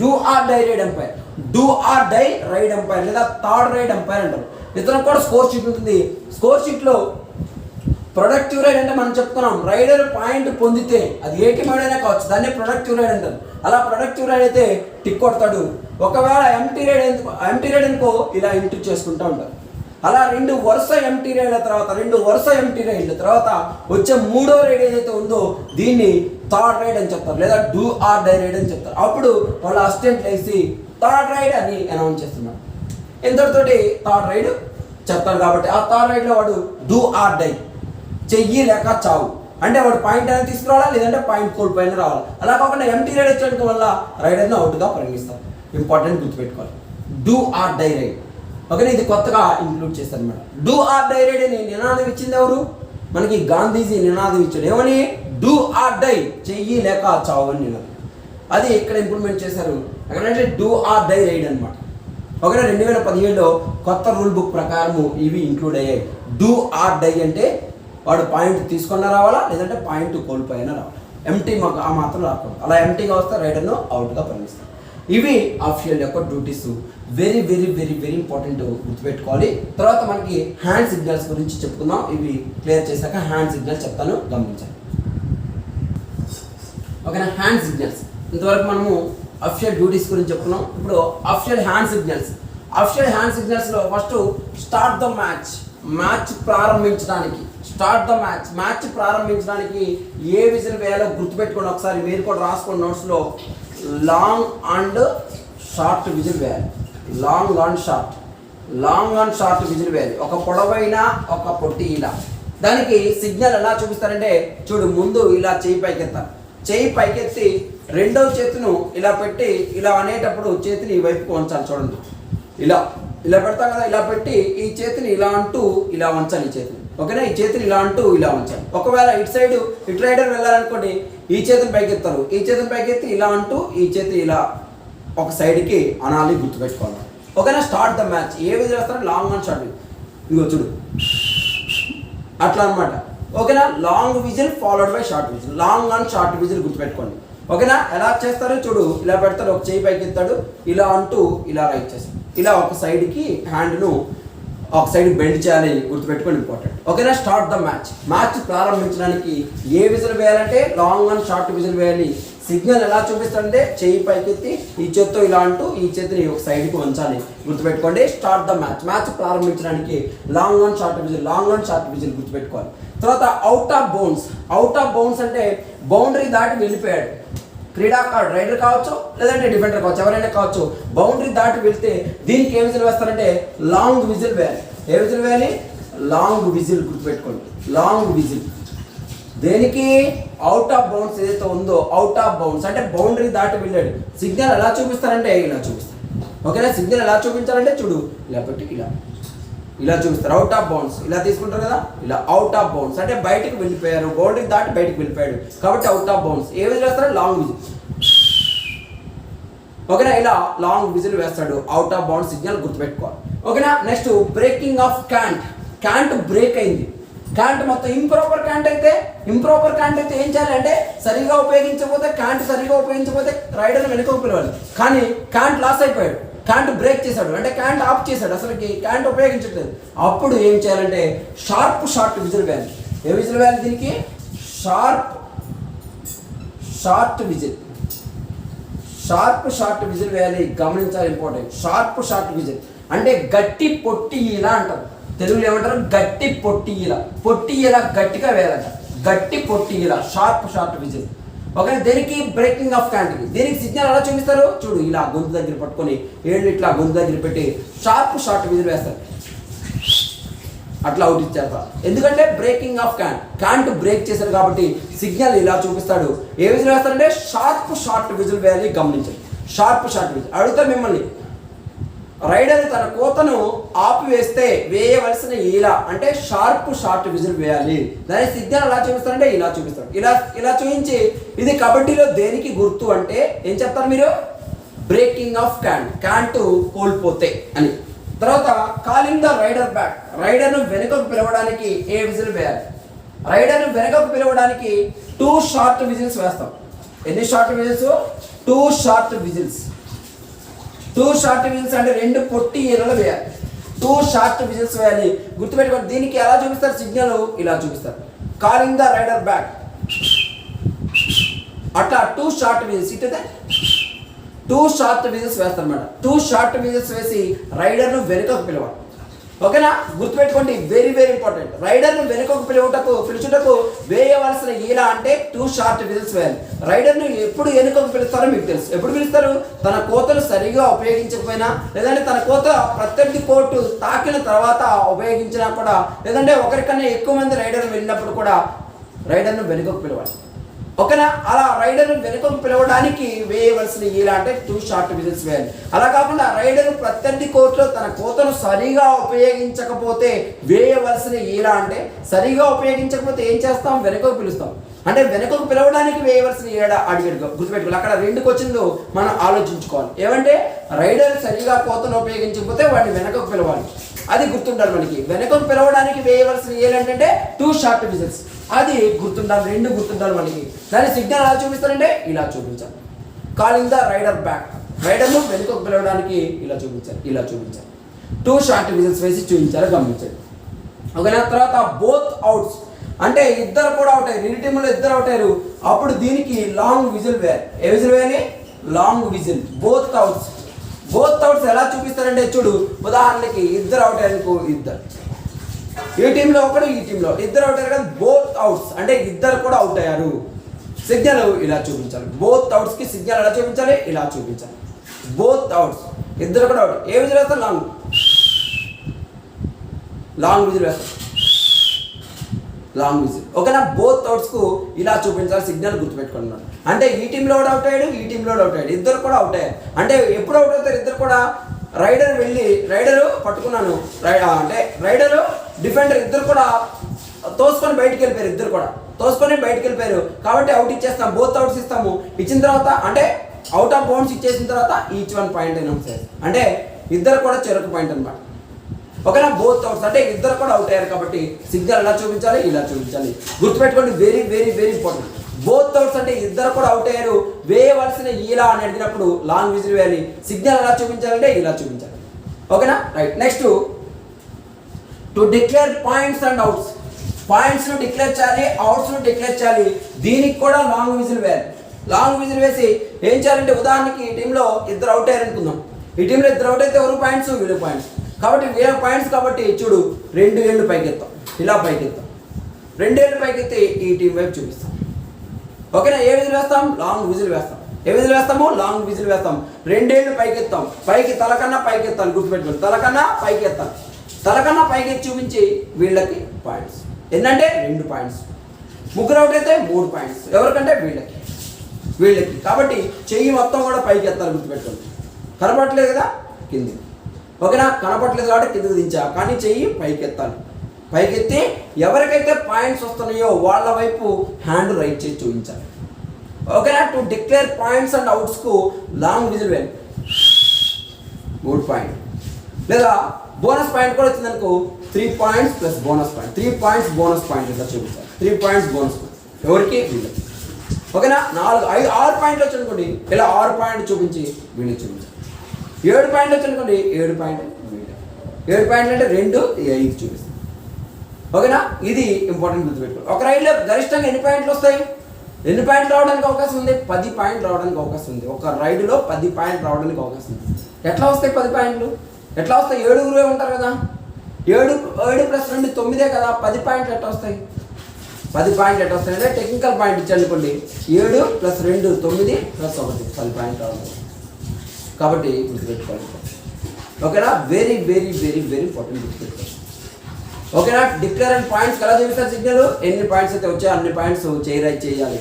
do or die raid umpire, do or die raid umpire లేదా థర్డ్ రైడ్ అంపైర్ అంటారు. ఇతను కూడా స్కోర్ షీట్ ఉంటుంది. స్కోర్ షీట్లో ప్రొడక్టివ్ రైడ్ అంటే మనం చెప్తున్నాం, రైడర్ పాయింట్ పొందితే అది ఏ టీమ్ అయినా కావచ్చు, దాన్ని ప్రొడక్టివ్ రైడ్ అంటారు. అలా ప్రొడక్టివ్ రైడ్ అయితే టిక్ కొడతాడు. ఒకవేళ ఎంటీ రైడ్ అనుకో ఇలా ఇంటూ చేసుకుంటూ ఉంటారు. అలా 2 వరుస ఎంటీ రైడ్ల తర్వాత వచ్చే మూడో రైడ్ ఏదైతే ఉందో దీన్ని థర్డ్ రైడ్ అని చెప్తారు, లేదా డూ ఆర్ డై రైడ్ అని చెప్తారు. అప్పుడు వాళ్ళ అసిస్టెంట్ వేసి థర్డ్ రైడ్ అని అనౌన్స్ చేస్తున్నారు. ఇంతటితోటి థర్డ్ రైడ్ చెప్తారు. కాబట్టి ఆ థర్డ్ రైడ్లో వాడు డూ ఆర్ డై, చెయ్యి లేక చావు, అంటే వాడు పాయింట్ అనేది తీసుకురావాలా, లేదంటే పాయింట్ కోల్పోయిన రావాలి. అలా కాకుండా ఎంటీ రైడ్ వచ్చేయడం వల్ల రైడర్ని అవుట్గా పరిగణిస్తారు. ఇంపార్టెంట్ గుర్తుపెట్టుకోవాలి, do or die raid. Okay, ఇది కొత్తగా ఇంక్లూడ్ చేస్తారు అన్నమాట. డూ ఆర్ డై రైడ్ అని నినాదం ఇచ్చింది ఎవరు? మనకి గాంధీజీ నినాదం ఇచ్చాడు. ఏమని? డూ ఆర్ డై, చెయ్యి లేక చావు అని నినాదం. అది ఇక్కడ ఇంప్లిమెంట్ చేశారు. ఎక్కడంటే డూ ఆర్ డై రైడ్ అనమాట. ఓకే, 2017లో కొత్త రూల్ బుక్ ప్రకారము ఇవి ఇంక్లూడ్ అయ్యాయి. డూ ఆర్ డై అంటే వాడు పాయింట్ తీసుకున్నా రావాలా, లేదంటే పాయింట్ కోల్పోయినా రావాలి. ఎంటీ మాత్రం రాకూడదు. అలా ఎంటీగా వస్తే రైడర్ను అవుట్గా పరిగణిస్తారు. ఇవి అఫిషియల్ యొక్క duties. Very very very very important గుర్తుపెట్టుకోవాలి. తర్వాత మనకి హ్యాండ్ సిగ్నల్స్ గురించి చెప్పుకుందాం. ఇవి క్లియర్ చేశాక హ్యాండ్ సిగ్నల్స్ చెప్తాను, గమనించండి. ఓకేనా, హ్యాండ్ సిగ్నల్స్. ఇంతవరకు మనము అఫిషియల్ డ్యూటీస్ గురించి చెప్పుకున్నాం. ఇప్పుడు official hand signals. Official hand సిగ్నల్స్లో ఫస్ట్ స్టార్ట్ ద మ్యాచ్ ప్రారంభించడానికి, మ్యాచ్ ప్రారంభించడానికి ఏ విజిల్ వేయాలో గుర్తుపెట్టుకోండి. ఒకసారి మీరు కూడా రాసుకోండి నోట్స్లో. లాంగ్ అండ్ షార్ట్ విజిల్ వేయాలి. లాంగ్ అండ్ షార్ట్ విజిల్ వేయాలి. ఒక పొడవైన ఒక పొట్టి ఇలా. దానికి సిగ్నల్ ఎలా చూపిస్తారంటే చూడు, ముందు ఇలా చేయి పైకెత్తి రెండవ చేతిను ఇలా పెట్టి ఇలా అనేటప్పుడు చేతిని ఈ వైపుకు వంచాలి. చూడండి, ఇలా పెడతాం కదా, ఇలా పెట్టి ఈ చేతిని ఇలా అంటూ ఇలా వంచాలి ఈ చేతిని. ఓకేనా. ఈ చేతిని ఇలా అంటూ ఇలా ఉంచాలి. ఒకవేళ ఇటు రైడర్ వెళ్ళాలనుకోండి, ఈ చేతిని పైకి ఎత్తారు, ఈ చేతిని పైకి ఎత్తి ఇలా అంటూ ఈ చేతి ఇలా ఒక సైడ్కి అనాలి, గుర్తుపెట్టుకోవాలి. ఓకేనా. Start the match. ఏ విధంగా వేస్తారు? Long on short. ఇదిగో చూడు అట్లా అనమాట. ఓకేనా. Long whistle followed by shot whistle. Long on short whistle గుర్తుపెట్టుకోండి. ఓకేనా. ఎలా చేస్తారో చూడు. ఇలా పెడతాడు, ఒక చేయి పైకి ఎత్తాడు, ఇలా అంటూ ఇలా రైట్ చేస్తాడు, ఇలా ఒక సైడ్కి హ్యాండ్ను ఒక సైడ్ బెండ్ చేయాలి, గుర్తుపెట్టుకోండి, ఇంపార్టెంట్. ఓకేనా. Start the match. మ్యాచ్ ప్రారంభించడానికి ఏ విజిల్ వేయాలంటే లాంగ్ అండ్ షార్ట్ విజిల్ వేయాలి. సిగ్నల్ ఎలా చూపిస్తాడంటే చెయ్యి పైకెత్తి ఈ చేత్తో ఇలా అంటూ ఈ చేతిని ఒక సైడ్కి ఉంచాలి, గుర్తుపెట్టుకోండి. Start the match. మ్యాచ్ ప్రారంభించడానికి లాంగ్ అండ్ షార్ట్ విజిల్ గుర్తుపెట్టుకోవాలి. తర్వాత out of bounds. Out of bounds అంటే బౌండరీ దాటి వెళ్ళిపోయాడు. క్రీడాకారుడు రైడర్ కావచ్చు, లేదంటే డిఫెండర్ కావచ్చు, ఎవరైనా కావచ్చు. బౌండరీ దాటి వెళ్తే దీనికి ఏ విజిల్ వేస్తారంటే లాంగ్ విజిల్ వేయాలి. ఏ విజిల్ వేయాలి? లాంగ్ విజిల్, గుర్తుపెట్టుకోండి. Long whistle. దేనికి? అవుట్ ఆఫ్ బౌండ్స్ ఏదైతే ఉందో, అవుట్ ఆఫ్ బౌండ్స్ అంటే బౌండరీ దాటి వెళ్ళాడు. సిగ్నల్ ఎలా చూపిస్తారంటే ఇలా చూపిస్తారు. ఓకేనా. సిగ్నల్ ఎలా చూపించాలంటే చూడు, ఇలా పెట్టి ఇలా చూపిస్తారు. అవుట్ ఆఫ్ బౌండ్స్ ఇలా తీసుకుంటారు కదా, ఇలా అవుట్ ఆఫ్ బౌండ్స్ అంటే బయటకు వెళ్ళిపోయారు, బౌండరీ దాటి బయటకు వెళ్ళిపోయాడు కాబట్టి out of bounds. A whistle వేస్తారో లాంగ్ విజిల్. ఓకేనా. ఇలా లాంగ్ విజిల్ వేస్తాడు. అవుట్ ఆఫ్ బౌండ్స్ సిగ్నల్, గుర్తుపెట్టుకోవాలి. ఓకేనా. Next breaking of can't. Can't break అయింది. క్యాంట్ మొత్తం ఇంప్రాపర్ క్యాంట్ అయితే ఏం చేయాలి అంటే సరిగా ఉపయోగించకపోతే రైడర్ వెనుక పిలవాలి. కానీ క్యాంట్ లాస్ అయిపోయాడు, క్యాంట్ బ్రేక్ చేశాడు అంటే క్యాంట్ ఆఫ్ చేశాడు, అసలుకి క్యాంట్ ఉపయోగించట్లేదు. అప్పుడు ఏం చేయాలంటే షార్ట్ విజిల్ వేయాలి. ఏ విజిల్ వేయాలి దీనికి? షార్ట్ విజిల్ వేయాలి. గమనించాలి, ఇంపార్టెంట్. షార్ట్ విజిల్ అంటే గట్టి పొట్టియ్యల అంటారు. తెలుగులో ఏమంటారు? గట్టి పొట్టియ్యల గట్టిగా వేయాలంట. గట్టి పొట్టియ్యల షార్ట్ విజిల్. ఓకే. దీనికి బ్రేకింగ్ ఆఫ్ క్యాంట్కి దీనికి సిగ్నల్ ఎలా చూపిస్తారు చూడు. ఇలా గొంతు దగ్గర పట్టుకొని ఏళ్ళు ఇట్లా గొంతు దగ్గర పెట్టి షార్ట్ విజిల్ వేస్తారు. అట్లా అవుట్ ఇచ్చేస్తారు. ఎందుకంటే బ్రేకింగ్ ఆఫ్ క్యాంట్ బ్రేక్ చేశారు కాబట్టి సిగ్నల్ ఇలా చూపిస్తాడు. ఏ విజిల్ వేస్తారంటే షార్ట్ విజిల్ వేయాలి. గమనించండి. Short whistle. అడుగుతా మిమ్మల్ని, రైడర్ తన కోతను ఆపివేస్తే వేయవలసిన ఇలా అంటే షార్ట్ విజిల్ వేయాలి. దాని సిగ్నల్ ఎలా చూపిస్తారంటే ఇలా చూపిస్తాడు. ఇలా చూపించి ఇది కబడ్డీలో దేనికి గుర్తు అంటే ఏం చెప్తారు మీరు? బ్రేకింగ్ ఆఫ్ క్యాంట్ కోల్పోతే అని. తర్వాత కాలింగ్ ద రైడర్ బ్యాక్. రైడర్ను వెనుకకు పిలవడానికి ఏ విజిల్ వేయాలి? రైడర్ను వెనుకకు పిలవడానికి 2 షార్ట్ విజిల్స్ వేస్తాం. ఎన్ని short whistles? 2 short whistles. 2 short whistles అంటే 2 పొట్టి ఈలలు వేయాలి. 2 షార్ట్ విజిల్స్ వేయాలి, గుర్తుపెట్టుకోండి. దీనికి ఎలా చూపిస్తారు సిగ్నల్? ఇలా చూపిస్తారు. కాలింగ్ ద రైడర్ బ్యాక్ అట్లా 2 షార్ట్ విజిల్స్. ఇట్టే 2 షార్ట్ విజిల్స్ వేస్తారు అన్నమాట. 2 షార్ట్ విజిల్స్ వేసి రైడర్ను వెనుకకు పిలవాలి. ఓకేనా. గుర్తుపెట్టుకోండి, వెరీ ఇంపార్టెంట్. రైడర్ను వెనుకకు పిలుచుటకు వేయవలసిన ఈల అంటే 2 షార్ట్ విజిల్స్ వేయాలి. రైడర్ను ఎప్పుడు వెనుకకు పిలుస్తారో మీకు తెలుసు. ఎప్పుడు పిలుస్తారు? తన కోతలు సరిగా ఉపయోగించకపోయినా, లేదంటే తన కోత ప్రత్యర్థి కోర్టు తాకిన తర్వాత ఉపయోగించినా కూడా, లేదంటే ఒకరికన్నా ఎక్కువ మంది రైడర్ వెళ్ళినప్పుడు కూడా రైడర్ను వెనుకకు పిలవాలి. ఓకేనా. అలా రైడర్ను వెనుకకు పిలవడానికి వేయవలసిన ఈల అంటే 2 షార్ట్ విజిల్స్ వేయాలి. అలా కాకుండా రైడర్ ప్రత్యర్థి కోర్టులో తన కోతను సరిగా ఉపయోగించకపోతే వేయవలసిన ఈల అంటే సరిగా ఉపయోగించకపోతే ఏం చేస్తాం? వెనుకకు పిలుస్తాం. అంటే వెనుకకు పిలవడానికి వేయవలసిన ఈల అడిగాడు, గుర్తుపెట్టుకోవాలి. అక్కడ 2 క్వశ్చన్లు మనం ఆలోచించుకోవాలి. ఏమంటే రైడర్ సరిగా కోతను ఉపయోగించకపోతే వాడిని వెనుకకు పిలవాలి, అది గుర్తుండాలి మనకి. వెనుకకు పిలవడానికి వేయవలసిన ఈల ఏంటంటే 2 షార్ట్ విజిల్స్, అది గుర్తుండాలి. 2 గుర్తుండాలి మనకి. దాని సిగ్నల్ ఎలా చూపిస్తారంటే ఇలా చూపించాలి. Calling the raider back. రైడర్ను వెనుకకు పిలవడానికి ఇలా చూపించాలి. 2 షార్ట్ విజిల్స్ వేసి చూపించాలి, గమనించండి. ఓకేనా. తర్వాత బోత్ అవుట్స్ అంటే ఇద్దరు కూడా అవుట్ అయ్యారు. 2 టీంలో ఇద్దరు అవుట్ అయ్యారు. అప్పుడు దీనికి లాంగ్ విజిల్ వేయాలి. ఏ విజిల్ వేయాలి? Long whistle. బోత్ అవుట్స్ ఎలా చూపిస్తారంటే చూడు. ఉదాహరణకి ఇద్దరు అవుట్ అయ్యారు. ఇద్దరు ఈ టీంలో ఒకడు, ఈ టీంలో ఇద్దరు అవుట్ అయ్యారు కదా. బోత్ అవుట్స్ అంటే ఇద్దరు కూడా అవుట్ అయ్యారు. సిగ్నల్ ఇలా చూపించాలి. బోత్ అవుట్స్ కి సిగ్నల్ ఎలా చూపించాలి? ఇలా చూపించాలి. బోత్ అవుట్స్ ఇద్దరు కూడా అవుట్. ఏ విజిల్ వేస్తారు? లాంగ్ విజిల్ వేస్తారు. Long whistle. ఓకేనా. బోత్ అవుట్స్ కు ఇలా చూపించాలి, సిగ్నల్ గుర్తుపెట్టుకున్నాను. అంటే ఈ టీంలో అవుట్ అయ్యాడు, ఈ టీంలో అవుట్ అయ్యాడు. ఇద్దరు కూడా అవుట్ అయ్యారు. అంటే ఎప్పుడు అవుట్ అవుతారు ఇద్దరు కూడా? రైడరు పట్టుకున్నాను అంటే రైడరు డిఫెండర్ ఇద్దరు కూడా తోసుకొని బయటికి వెళ్ళిపోయారు, ఇద్దరు కూడా తోసుకొని బయటికి వెళ్ళిపోయారు. కాబట్టి అవుట్ ఇచ్చేస్తాం, బోత్ అవుట్స్ ఇస్తాము. ఇచ్చిన తర్వాత అంటే అవుట్ ఆఫ్ బౌండ్స్ ఇచ్చేసిన తర్వాత ఈచ్ 1 పాయింట్ అనౌన్స్ చేస్తాం. అంటే ఇద్దరు కూడా చెరొక పాయింట్ అనమాట. ఓకేనా, బోత్ అవుట్స్ అంటే ఇద్దరు కూడా అవుట్ అయ్యారు కాబట్టి సిగ్నల్ ఎలా చూపించాలి, ఇలా చూపించాలి. గుర్తుపెట్టుకోండి, very very very important. Both outs అంటే ఇద్దరు కూడా అవుట్ అయ్యారు, వేయవలసిన ఇలా అని అడిగినప్పుడు లాంగ్ విజిల్ వేయాలి. సిగ్నల్ ఎలా చూపించాలంటే ఇలా చూపించాలి. ఓకేనా, right. Next to declare points and outs. పాయింట్స్ను డిక్లేర్ చేయాలి, అవుట్స్ను డిక్లేర్ చేయాలి. దీనికి కూడా లాంగ్ విజిల్ వేయాలి. లాంగ్ విజిల్ వేసి ఏం చేయాలంటే, ఉదాహరణకి ఈ టీంలో ఇద్దరు అవుట్ అయ్యారు అనుకుందాం. ఈ టీంలో ఇద్దరు అవుట్ అయితే ఎవరు పాయింట్స్, వీళ్ళ పాయింట్స్. కాబట్టి వీళ్ళ పాయింట్స్ కాబట్టి చూడు, 2 ఏళ్ళు పైకెత్తాం, ఇలా పైకెత్తాం. 2 ఏళ్ళు పైకెత్తి ఈ టీం వైపు చూపిస్తాం. ఓకేనా, ఏ విజిల్ వేస్తాం, లాంగ్ విజిల్ వేస్తాం. ఏ విజిల్ వేస్తాము, లాంగ్ విజిల్ వేస్తాం. 2 ఏళ్ళు పైకెత్తాం, పైకి తలకన్నా పైకెత్తాలి. గుర్తుపెట్టుకోండి, తలకన్నా పైకెత్తాలి. తలకన్నా పైకెత్తి చూపించి వీళ్ళకి పాయింట్స్. ఏంటంటే 2 పాయింట్స్. ముగ్గురు అవుట్ అయితే 3 పాయింట్స్. ఎవరికంటే వీళ్ళకి. కాబట్టి చెయ్యి మొత్తం కూడా పైకి ఎత్తాలి. గుర్తుపెట్టుకోండి, కనపడట్లేదు కదా కింది. ఓకేనా, కనపడట్లేదు కాబట్టి కిందకి దించా, కానీ చెయ్యి పైకి ఎత్తాలి. పైకెత్తి ఎవరికైతే పాయింట్స్ వస్తున్నాయో వాళ్ళ వైపు హ్యాండ్ రైట్ చేసి చూపించాలి. ఓకేనా, టు డిక్లేర్ పాయింట్స్ అండ్ అవుట్స్కు లాంగ్ విజిల్ వేయాలి. 3 పాయింట్ లేదా బోనస్ పాయింట్ కూడా వచ్చిందనుకో, 3 points plus bonus point. 3 points bonus point ఇట్లా చూపించాలి. 3 పాయింట్స్ బోనస్ పాయింట్ ఎవరికి, వీళ్ళకి. ఓకేనా, 4, 5, 6 పాయింట్లు వచ్చి అనుకోండి, ఇలా 6 పాయింట్ చూపించి వీళ్ళకి చూపించాలి. 7 పాయింట్లు వచ్చి అనుకోండి, 7 పాయింట్ వీళ్ళకి. 7 పాయింట్లు అంటే 2, 5 చూపిస్తాం. ఓకేనా, ఇది ఇంపార్టెంట్ గుర్తుపెట్టుకోండి. ఒక రైడ్లో గరిష్టంగా ఎన్ని పాయింట్లు వస్తాయి, ఎన్ని పాయింట్లు రావడానికి అవకాశం ఉంది, 10 పాయింట్లు రావడానికి అవకాశం ఉంది. ఒక రైడ్లో 10 పాయింట్లు రావడానికి అవకాశం ఉంది. ఎట్లా వస్తాయి 10 పాయింట్లు, ఎట్లా వస్తాయి? 7 ఉంటారు కదా, 7 ప్లస్ 2 9 కదా. 10 పాయింట్లు ఎట్లా వస్తాయి? 10 పాయింట్లు ఎట్లా వస్తాయి అంటే టెక్నికల్ పాయింట్ ఇచ్చాను అనుకోండి, 7 ప్లస్ 2 9 ప్లస్ 1 10 పాయింట్లు రావాలి. కాబట్టి గుర్తుపెట్టుకోవాలి. ఓకేనా, very very very very important గుర్తుపెట్టుకోవాలి. ఓకేనా, డిక్లేర్ అండ్ పాయింట్స్ ఎలా చూపిస్తారు సిగ్నల్, ఎన్ని పాయింట్స్ అయితే వచ్చాయో అన్ని పాయింట్స్ రైట్ చేయాలి.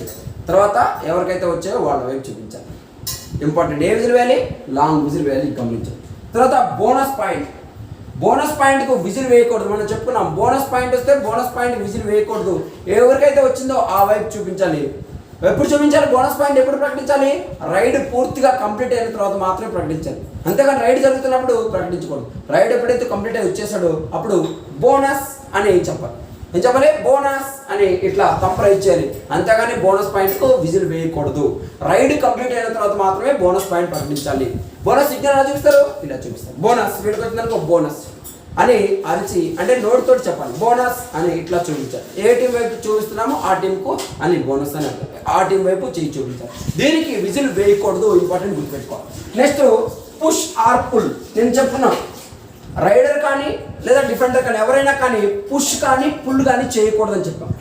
తర్వాత ఎవరికైతే వచ్చాయో వాళ్ళ వైపు చూపించాలి. ఇంపార్టెంట్. ఏ విజిల్ వేయాలి, లాంగ్ విజిల్ వేయాలి, గమనించాలి. తర్వాత బోనస్ పాయింట్. బోనస్ పాయింట్కు విజిల్ వేయకూడదు. మనం చెప్పుకున్నాం, బోనస్ పాయింట్ వస్తే బోనస్ పాయింట్ విజిల్ వేయకూడదు. ఎవరికైతే వచ్చిందో ఆ వైపు చూపించాలి. ఎప్పుడు చూపించాలి, బోనస్ పాయింట్ ఎప్పుడు ప్రకటించాలి, రైడ్ పూర్తిగా కంప్లీట్ అయిన తర్వాత మాత్రమే ప్రకటించాలి. అంతేగాని రైడ్ జరుగుతున్నప్పుడు ప్రకటించకూడదు. రైడ్ ఎప్పుడైతే కంప్లీట్ అయి వచ్చేసాడో అప్పుడు బోనస్ అని చెప్పాలి. ఏం చెప్పాలి, బోనస్ అని ఇట్లా తంపర ఇచ్చేయాలి. అంతేగాని బోనస్ పాయింట్కు విజిల్ వేయకూడదు. రైడ్ కంప్లీట్ అయిన తర్వాత మాత్రమే బోనస్ పాయింట్ ప్రకటించాలి. బోనస్ సిగ్నల్ ఎలా చూపిస్తారు, ఇలా చూపిస్తారు. బోనస్ వీడికి వచ్చిందనుకో బోనస్ అని అరిచి అంటే నోట్ తోటి చెప్పాలి. బోనస్ అని ఇట్లా చూపించాలి. ఏ టీం వైపు చూపిస్తున్నామో ఆ టీంకు అని బోనస్ అని అంటారు. ఆ టీం వైపు చేయి చూపించాలి. దీనికి విజిల్ వేయకూడదు, ఇంపార్టెంట్ గుర్తుపెట్టుకోవాలి. Next push or pull. నేను చెప్తున్నాను, రైడర్ కానీ లేదా డిఫెండర్ కానీ ఎవరైనా కానీ పుష్ కానీ పుల్ కానీ చేయకూడదని చెప్పాం.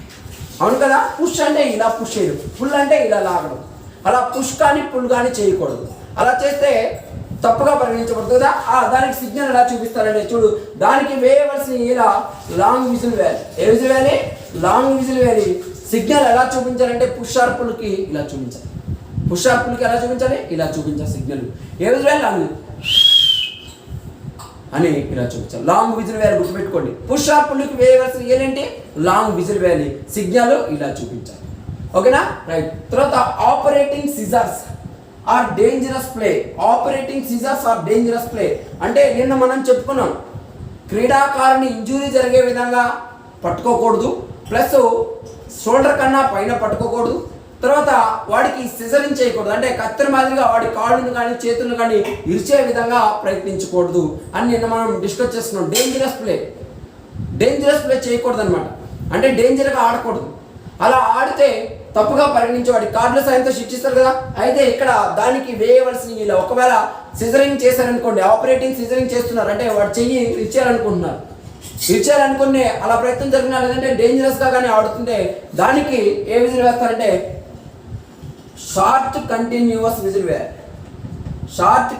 అవును కదా, పుష్ అంటే ఇలా పుష్ చేయడం, పుల్ అంటే ఇలా లాగడం. అలా పుష్ కానీ పుల్ కానీ చేయకూడదు. అలా చేస్తే తప్పుగా పరిగణించబడుతుంది కదా. దానికి సిగ్నల్ ఎలా చూపిస్తారంటే చూడు, దానికి వేయవలసిన ఇలా లాంగ్ విజిల్ వేయాలి. ఏ విజిల్ వేయాలి, లాంగ్ విజిల్ వేయాలి. సిగ్నల్ ఎలా చూపించాలంటే పుష్ ఆర్ పుల్కి ఇలా చూపించాలి. పుష్ ఆర్ పుల్కి ఎలా చూపించాలి, ఇలా చూపించాలి సిగ్నల్. ఏ విజిల్ వేయాలి, లాంగ్ అని ఇలా చూపించాలి. లాంగ్ విజిల్ వేయాలి, గుర్తుపెట్టుకోండి. పుష్ ఆర్ పుల్కి వేయవలసిన ఏంటంటే లాంగ్ విజిల్ వేయాలి, సిగ్నల్ ఇలా చూపించాలి. ఓకేనా, రైట్. తర్వాత operating scissors or dangerous play. Operating scissors or dangerous play అంటే నిన్న మనం చెప్పుకున్నాం, క్రీడాకారుని ఇంజురీ జరిగే విధంగా పట్టుకోకూడదు, ప్లస్ షోల్డర్ కన్నా పైన పట్టుకోకూడదు. తర్వాత వాడికి సిజరింగ్ చేయకూడదు, అంటే కత్తెర మాదిరిగా వాడి కాళ్ళను కానీ చేతులను కానీ ఇరిచే విధంగా ప్రయత్నించకూడదు అని నిన్న మనం డిస్కస్ చేస్తున్నాం. డేంజరస్ ప్లే చేయకూడదు అనమాట. అంటే డేంజర్గా ఆడకూడదు. అలా ఆడితే తప్పుగా పరిగణించి వాడి కార్డుల సాయంతో శిక్షిస్తారు కదా. అయితే ఇక్కడ దానికి వేయవలసిన ఇలా ఒకవేళ సిజరింగ్ చేశారనుకోండి, ఆపరేటింగ్ సిజరింగ్ చేస్తున్నారు అంటే వాడు చెయ్యి ఇచ్చారనుకునే అలా ప్రయత్నం జరిగినా లేదంటే డేంజరస్గా కానీ ఆడుతుంటే దానికి ఏ విజిల్ వేస్తారంటే షార్ట్ కంటిన్యూస్ విజిల్ వేయాలి. షార్ట్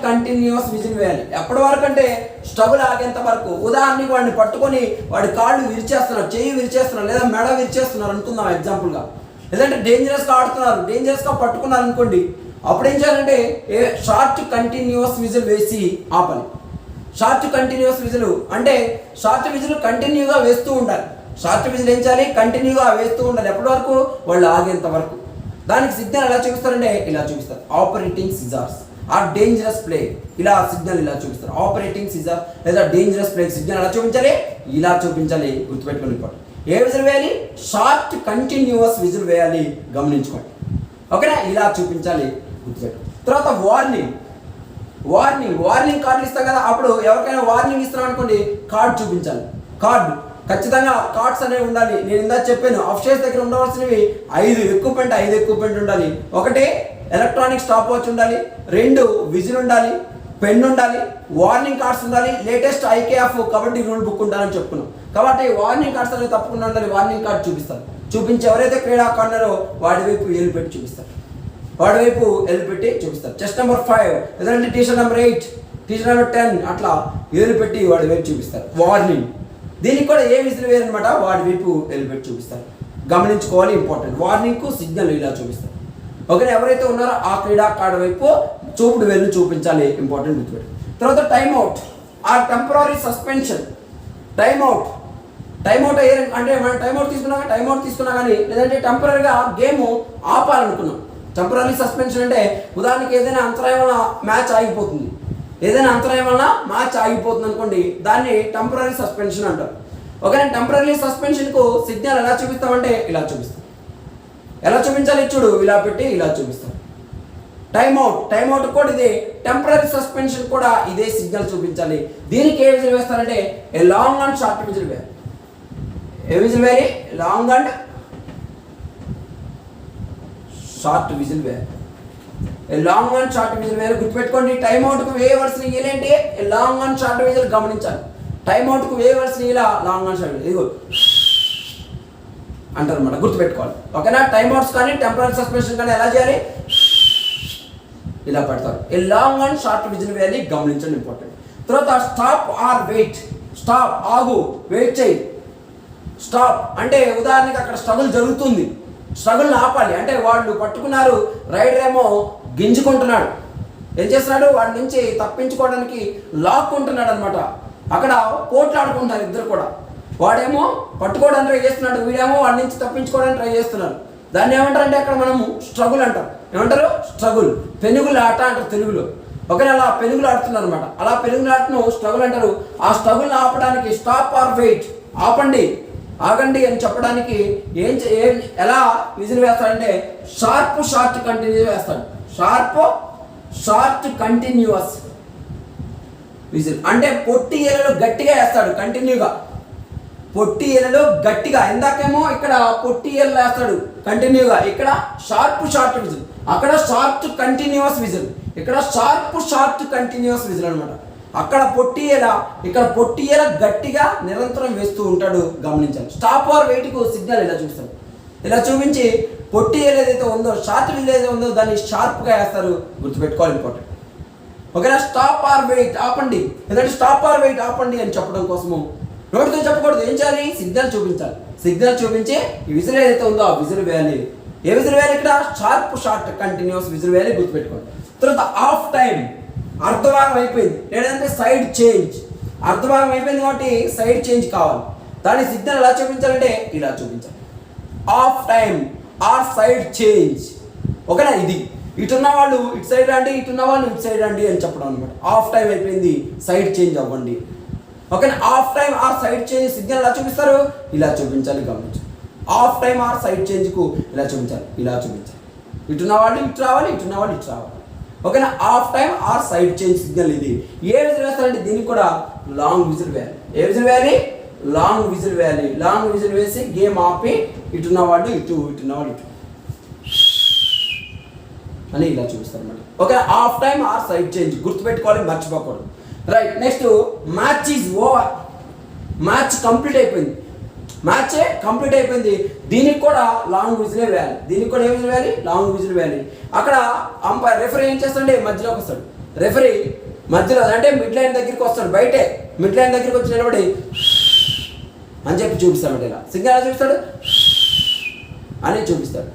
కంటిన్యూస్ విజిల్ వేయాలి. ఎప్పటి వరకు అంటే స్ట్రగుల్ ఆగేంత వరకు. ఉదాహరణకి వాడిని పట్టుకొని వాడి కాళ్ళు విరిచేస్తున్నారు, చెయ్యి విరిచేస్తున్నారు, లేదా మెడ విరిచేస్తున్నారు అనుకుందాం ఎగ్జాంపుల్గా. లేదంటే డేంజరస్గా ఆడుతున్నారు, డేంజరస్గా పట్టుకున్నారు అనుకోండి. అప్పుడు ఏం చేయాలంటే షార్ట్ కంటిన్యూస్ విజిల్ వేసి ఆపాలి. షార్ట్ కంటిన్యూస్ విజిల్ అంటే షార్ట్ విజిల్ కంటిన్యూగా వేస్తూ ఉండాలి. షార్ట్ విజిల్ ఏం చేయాలి? కంటిన్యూగా వేస్తూ ఉండాలి. ఎప్పటి వరకు? వాళ్ళు ఆగేంత వరకు. దానికి సిగ్నల్ ఎలా చూపిస్తారంటే ఇలా చూపిస్తారు, operating scissors or dangerous play. ఇలా సిగ్నల్ ఇలా చూపిస్తారు, ఆపరేటింగ్ సిజార్ లేదా డేంజరస్ ప్లే. సిగ్నల్ ఎలా చూపించాలి? ఇలా చూపించాలి. గుర్తుపెట్టుకోండి. ఏ విజిల్ వేయాలి? షార్ట్ కంటిన్యూస్ విజిల్ వేయాలి. గమనించుకోండి. ఓకేనా? ఇలా చూపించాలి. గుర్తుపెట్టు. తర్వాత వార్నింగ్ కార్డులు ఇస్తాం కదా, అప్పుడు ఎవరికైనా వార్నింగ్ ఇస్తున్నాం అనుకోండి, కార్డు చూపించాలి. కార్డు ఖచ్చితంగా కార్డ్స్ అనేవి ఉండాలి. నేను ఇందా చెప్పాను, అఫ్షేర్స్ దగ్గర ఉండవలసినవి 5 ఎక్విప్మెంట్ ఉండాలి. ఒకటి ఎలక్ట్రానిక్ స్టాప్ వాచ్ ఉండాలి, 2 విజిల్ ఉండాలి, పెన్ ఉండాలి, వార్నింగ్ కార్డ్స్ ఉండాలి, latest IKF kabaddi rule book ఉండాలని చెప్పుకున్నాం. కాబట్టి వార్నింగ్ కార్డ్స్ అనేవి తప్పకుండా ఉండాలి. వార్నింగ్ కార్డ్ చూపిస్తారు. చూపించి ఎవరైతే క్రీడాకారున్నారో వాడి వైపు ఏలు పెట్టి చూపిస్తారు. చెస్ట్ నెంబర్ 5 లేదంటే టీషర్ట్ నెంబర్ 8, టీషర్ట్ నెంబర్ 10 అట్లా ఏలు పెట్టి వాడి వైపు చూపిస్తారు. వార్నింగ్. దీనికి కూడా ఏ విజిల్ వేరనమాట, వాడి వైపు ఏలు పెట్టి చూపిస్తారు. గమనించుకోవాలి, ఇంపార్టెంట్. వార్నింగ్కు సిగ్నల్ ఇలా చూపిస్తారు. ఓకే, ఎవరైతే ఉన్నారో ఆ క్రీడాకారుడు వైపు చూపుడు వేలు చూపించాలి. ఇంపార్టెంట్ గుర్తుపెట్టు. తర్వాత time out or temporary suspension. Time out అంటే మనం టైమ్అవుట్ తీసుకున్నా కానీ లేదంటే టెంపరీగా గేమ్ ఆపాలనుకున్నాం. టెంపరరీ సస్పెన్షన్ అంటే ఉదాహరణకి ఏదైనా అంతరాయం వల్ల మ్యాచ్ ఆగిపోతుంది అనుకోండి, దాన్ని టెంపరరీ సస్పెన్షన్ అంటారు. ఓకే, టెంపరరీ సస్పెన్షన్కు సిగ్నల్ ఎలా చూపిస్తామంటే ఇలా చూపిస్తాం. ఎలా చూపించాలి? చూడు, ఇలా పెట్టి ఇలా చూపిస్తాం. టైమ్అవుట్ కూడా ఇదే, టెంపరరీ సస్పెన్షన్ కూడా ఇదే సిగ్నల్ చూపించాలి. దీనికి ఏ విజిల్ వేస్తారంటే ఏ లాంగ్ అండ్ షార్ట్ విజిల్ వేయాలి. ఏ విజిల్ వేయాలి? లాంగ్ అండ్ షార్ట్ విజిల్ వేయాలి. లాంగ్ అండ్ షార్ట్ విజిల్ వేయాలి. గుర్తుపెట్టుకోండి. టైమ్అవుట్కు వేయవలసిన ఏంటి? లాంగ్ అండ్ షార్ట్ విజిల్ గమనించాలి. టైమ్అవుట్కు వేయవలసిన ఇలా లాంగ్ అండ్ షార్ట్ ఇదిగో అంటారు అన్నమాట. గుర్తుపెట్టుకోవాలి. ఓకేనా? టైమ్అవుట్స్ కానీ టెంపరరీ సస్పెన్షన్ కానీ ఎలా చేయాలి? ఇలా పెడతారు. ఏ లాంగ్ అండ్ షార్ట్ విజిల్ వేయాలి. గమనించండి, ఇంపార్టెంట్. తర్వాత స్టాప్ ఆర్ వెయిట్. స్టాప్, ఆగు, వెయిట్ చేయి. స్టాప్ అంటే ఉదాహరణకి అక్కడ స్ట్రగుల్ జరుగుతుంది, స్ట్రగుల్ని ఆపాలి. అంటే వాళ్ళు పట్టుకున్నారు, రైడర్ ఏమో గింజుకుంటున్నాడు. ఏం చేస్తున్నాడు? వాడి నుంచి తప్పించుకోవడానికి లాక్కుంటున్నాడు అనమాట. అక్కడ పోట్లాడుకుంటున్నారు ఇద్దరు కూడా. వాడేమో పట్టుకోవడానికి ట్రై చేస్తున్నాడు, వీడేమో వాడి నుంచి తప్పించుకోవడానికి ట్రై చేస్తున్నారు. దాన్ని ఏమంటారంటే అక్కడ మనము స్ట్రగుల్ అంటారు. ఏమంటారు? స్ట్రగుల్. పెనుగుల ఆట అంటారు తెలుగులో. ఒకవేళ అలా పెనుగులు ఆడుతున్నారు అనమాట. అలా పెనుగుల ఆటను స్ట్రగుల్ అంటారు. ఆ స్ట్రగుల్ని ఆపడానికి స్టాప్ ఆర్ వెయిట్, ఆగండి అని చెప్పడానికి ఎలా విజిల్ వేస్తాడంటే షార్ట్ కంటిన్యూస్ వేస్తాడు. షార్ట్ కంటిన్యూస్ విజిల్ అంటే పొట్టి ఏలలో గట్టిగా వేస్తాడు. కంటిన్యూగా పొట్టి ఏలలో గట్టిగా. ఇందాకేమో ఇక్కడ పొట్టి ఏలలో వేస్తాడు కంటిన్యూగా, ఇక్కడ షార్ట్ విజిల్, అక్కడ షార్ట్ కంటిన్యూస్ విజిల్, ఇక్కడ షార్ట్ కంటిన్యూస్ విజిల్ అనమాట. అక్కడ పొట్టియేల, ఇక్కడ పొట్టియేల గట్టిగా నిరంతరం వేస్తూ ఉంటాడు. గమనించాలి. స్టాప్ ఆర్ వెయిట్కు సిగ్నల్ ఇలా చూస్తాడు. ఇలా చూపించి పొట్టియేల ఏదైతే ఉందో, షార్ట్ విజిల్ ఏదైతే ఉందో దాన్ని షార్ప్గా వేస్తారు. గుర్తుపెట్టుకోవాలి, ఇంపార్టెంట్. ఓకేనా? స్టాప్ ఆర్ వెయిట్ ఆపండి, లేదంటే స్టాప్ ఆర్ వెయిట్ ఆపండి అని చెప్పడం కోసము నోటితో చెప్పకూడదు. ఏం చేయాలి? సిగ్నల్ చూపించాలి. సిగ్నల్ చూపించి ఈ విజిల్ ఏదైతే ఉందో ఆ విజిల్ వేయాలి. ఏ విజిల్ వేయాలి? ఇక్కడ షార్ట్ కంటిన్యూస్ విజిల్ వేయాలి. గుర్తుపెట్టుకోండి. తర్వాత ఆఫ్ టైం, అర్ధభాగం అయిపోయింది, లేదంటే సైడ్ చేంజ్. అర్ధభాగం అయిపోయింది కాబట్టి సైడ్ చేంజ్ కావాలి. దాని సిగ్నల్ ఎలా చూపించాలంటే ఇలా చూపించాలి. Half time or side change. ఓకేనా? ఇది ఇటున్న వాళ్ళు ఇటు సైడ్ రండి, ఇటున్న వాళ్ళు ఇటు సైడ్ రండి అని చెప్పడం అనమాట. ఆఫ్ టైం అయిపోయింది, సైడ్ చేంజ్ అవ్వండి. ఓకేనా? Half time or side change signal ఎలా చూపిస్తారు? ఇలా చూపించాలి. గమనించాలి. ఆఫ్ టైం ఆర్ సైడ్ చేంజ్కు ఇలా చూపించాలి. ఇటున్న వాళ్ళు ఇటు రావాలి, ఇటున్న వాళ్ళు ఇటు రావాలి. ఓకేనా? Half time or side change signal ఇది. ఏ విజిల్ వేస్తారంటే దీనికి కూడా లాంగ్ విజిల్ వేయాలి. ఏ విజిల్ వేయాలి? లాంగ్ విజిల్ వేయాలి. లాంగ్ విజిల్ వేసి గేమ్ ఆపి ఇటున్న వాళ్ళు ఇటున్న వాళ్ళు ఇటు అని ఇలా చూపిస్తారు అన్నమాట. Okay, half time or side change గుర్తుపెట్టుకోవాలి, మర్చిపోకూడదు. Right, next match is over. Match complete అయిపోయింది. దీనికి కూడా లాంగ్ విజిలే వేయాలి. దీనికి కూడా ఏ విజిల్ వేయాలి? లాంగ్ విజిల్ వేయాలి. అక్కడ అంపైర్ రెఫరీ ఏం చేస్తాడంటే మధ్యలోకి వస్తాడు. రెఫరీ మధ్యలో అంటే మిడ్ లైన్ దగ్గరికి వస్తాడు. బయటే మిడ్ లైన్ దగ్గరికి వచ్చి నిలబడి అని చెప్పి చూపిస్తాడు. ఇలా సిగ్నల్ చూపిస్తాడు అని చూపిస్తాడు.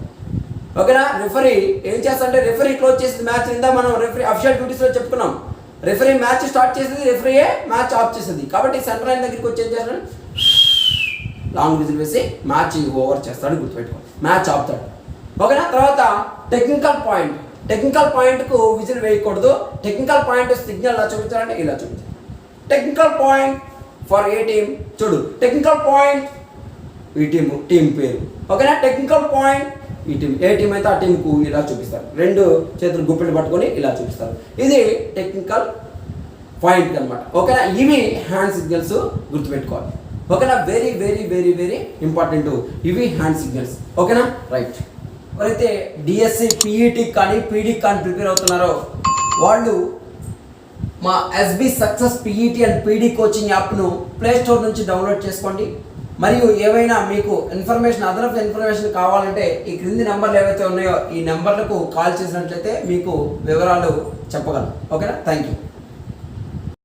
ఓకేనా? రెఫరీ ఏం చేస్తాడంటే రెఫరీ క్లోజ్ చేసిన మ్యాచ్ నిందా మనం రెఫరీ అఫిషియల్ డ్యూటీస్లో చెప్పుకున్నాం. రెఫరీ మ్యాచ్ స్టార్ట్ చేసేది, రెఫరీయే మ్యాచ్ ఆఫ్ చేసేది. కాబట్టి సెంటర్ లైన్ దగ్గరికి వచ్చి ఏం చేస్తాడు, లాంగ్ విజిల్ వేసి మ్యాచ్ ఓవర్ చేస్తాడు, గుర్తుపెట్టుకోండి, మ్యాచ్ ఆపుతాడు. ఓకేనా. తర్వాత టెక్నికల్ పాయింట్. టెక్నికల్ పాయింట్కు విజిల్ వేయకూడదు. టెక్నికల్ పాయింట్ సిగ్నల్ ఇలా చూపించాలంటే ఇలా చూపించాలి. Technical point for a team, చూడు టెక్నికల్ పాయింట్ ఈ టీం పేరు. ఓకేనా. టెక్నికల్ పాయింట్ ఈ టీం, ఏ టీం అయితే ఆ టీంకు ఇలా చూపిస్తారు, 2 చేతులు గుప్పెలు పట్టుకొని ఇలా చూపిస్తారు. ఇది టెక్నికల్ పాయింట్ అనమాట. ఓకేనా. ఇవి హ్యాండ్ సిగ్నల్స్ గుర్తుపెట్టుకోవాలి. ఓకేనా. Very very very very important ఇవి హ్యాండ్ సిగ్నల్స్. ఓకేనా. రైట్. ఎవరైతే డిఎస్సి పీఈటీ కానీ పీడీ కానీ ప్రిపేర్ అవుతున్నారో వాళ్ళు మా SB success PET and PD coaching యాప్ను ప్లే స్టోర్ నుంచి డౌన్లోడ్ చేసుకోండి. మరియు ఏవైనా మీకు ఇన్ఫర్మేషన్, అదనపు ఇన్ఫర్మేషన్ కావాలంటే ఈ క్రింది నెంబర్లు ఏవైతే ఉన్నాయో ఈ నెంబర్లకు కాల్ చేసినట్లయితే మీకు వివరాలు చెప్పగలను. ఓకేనా. Thank you.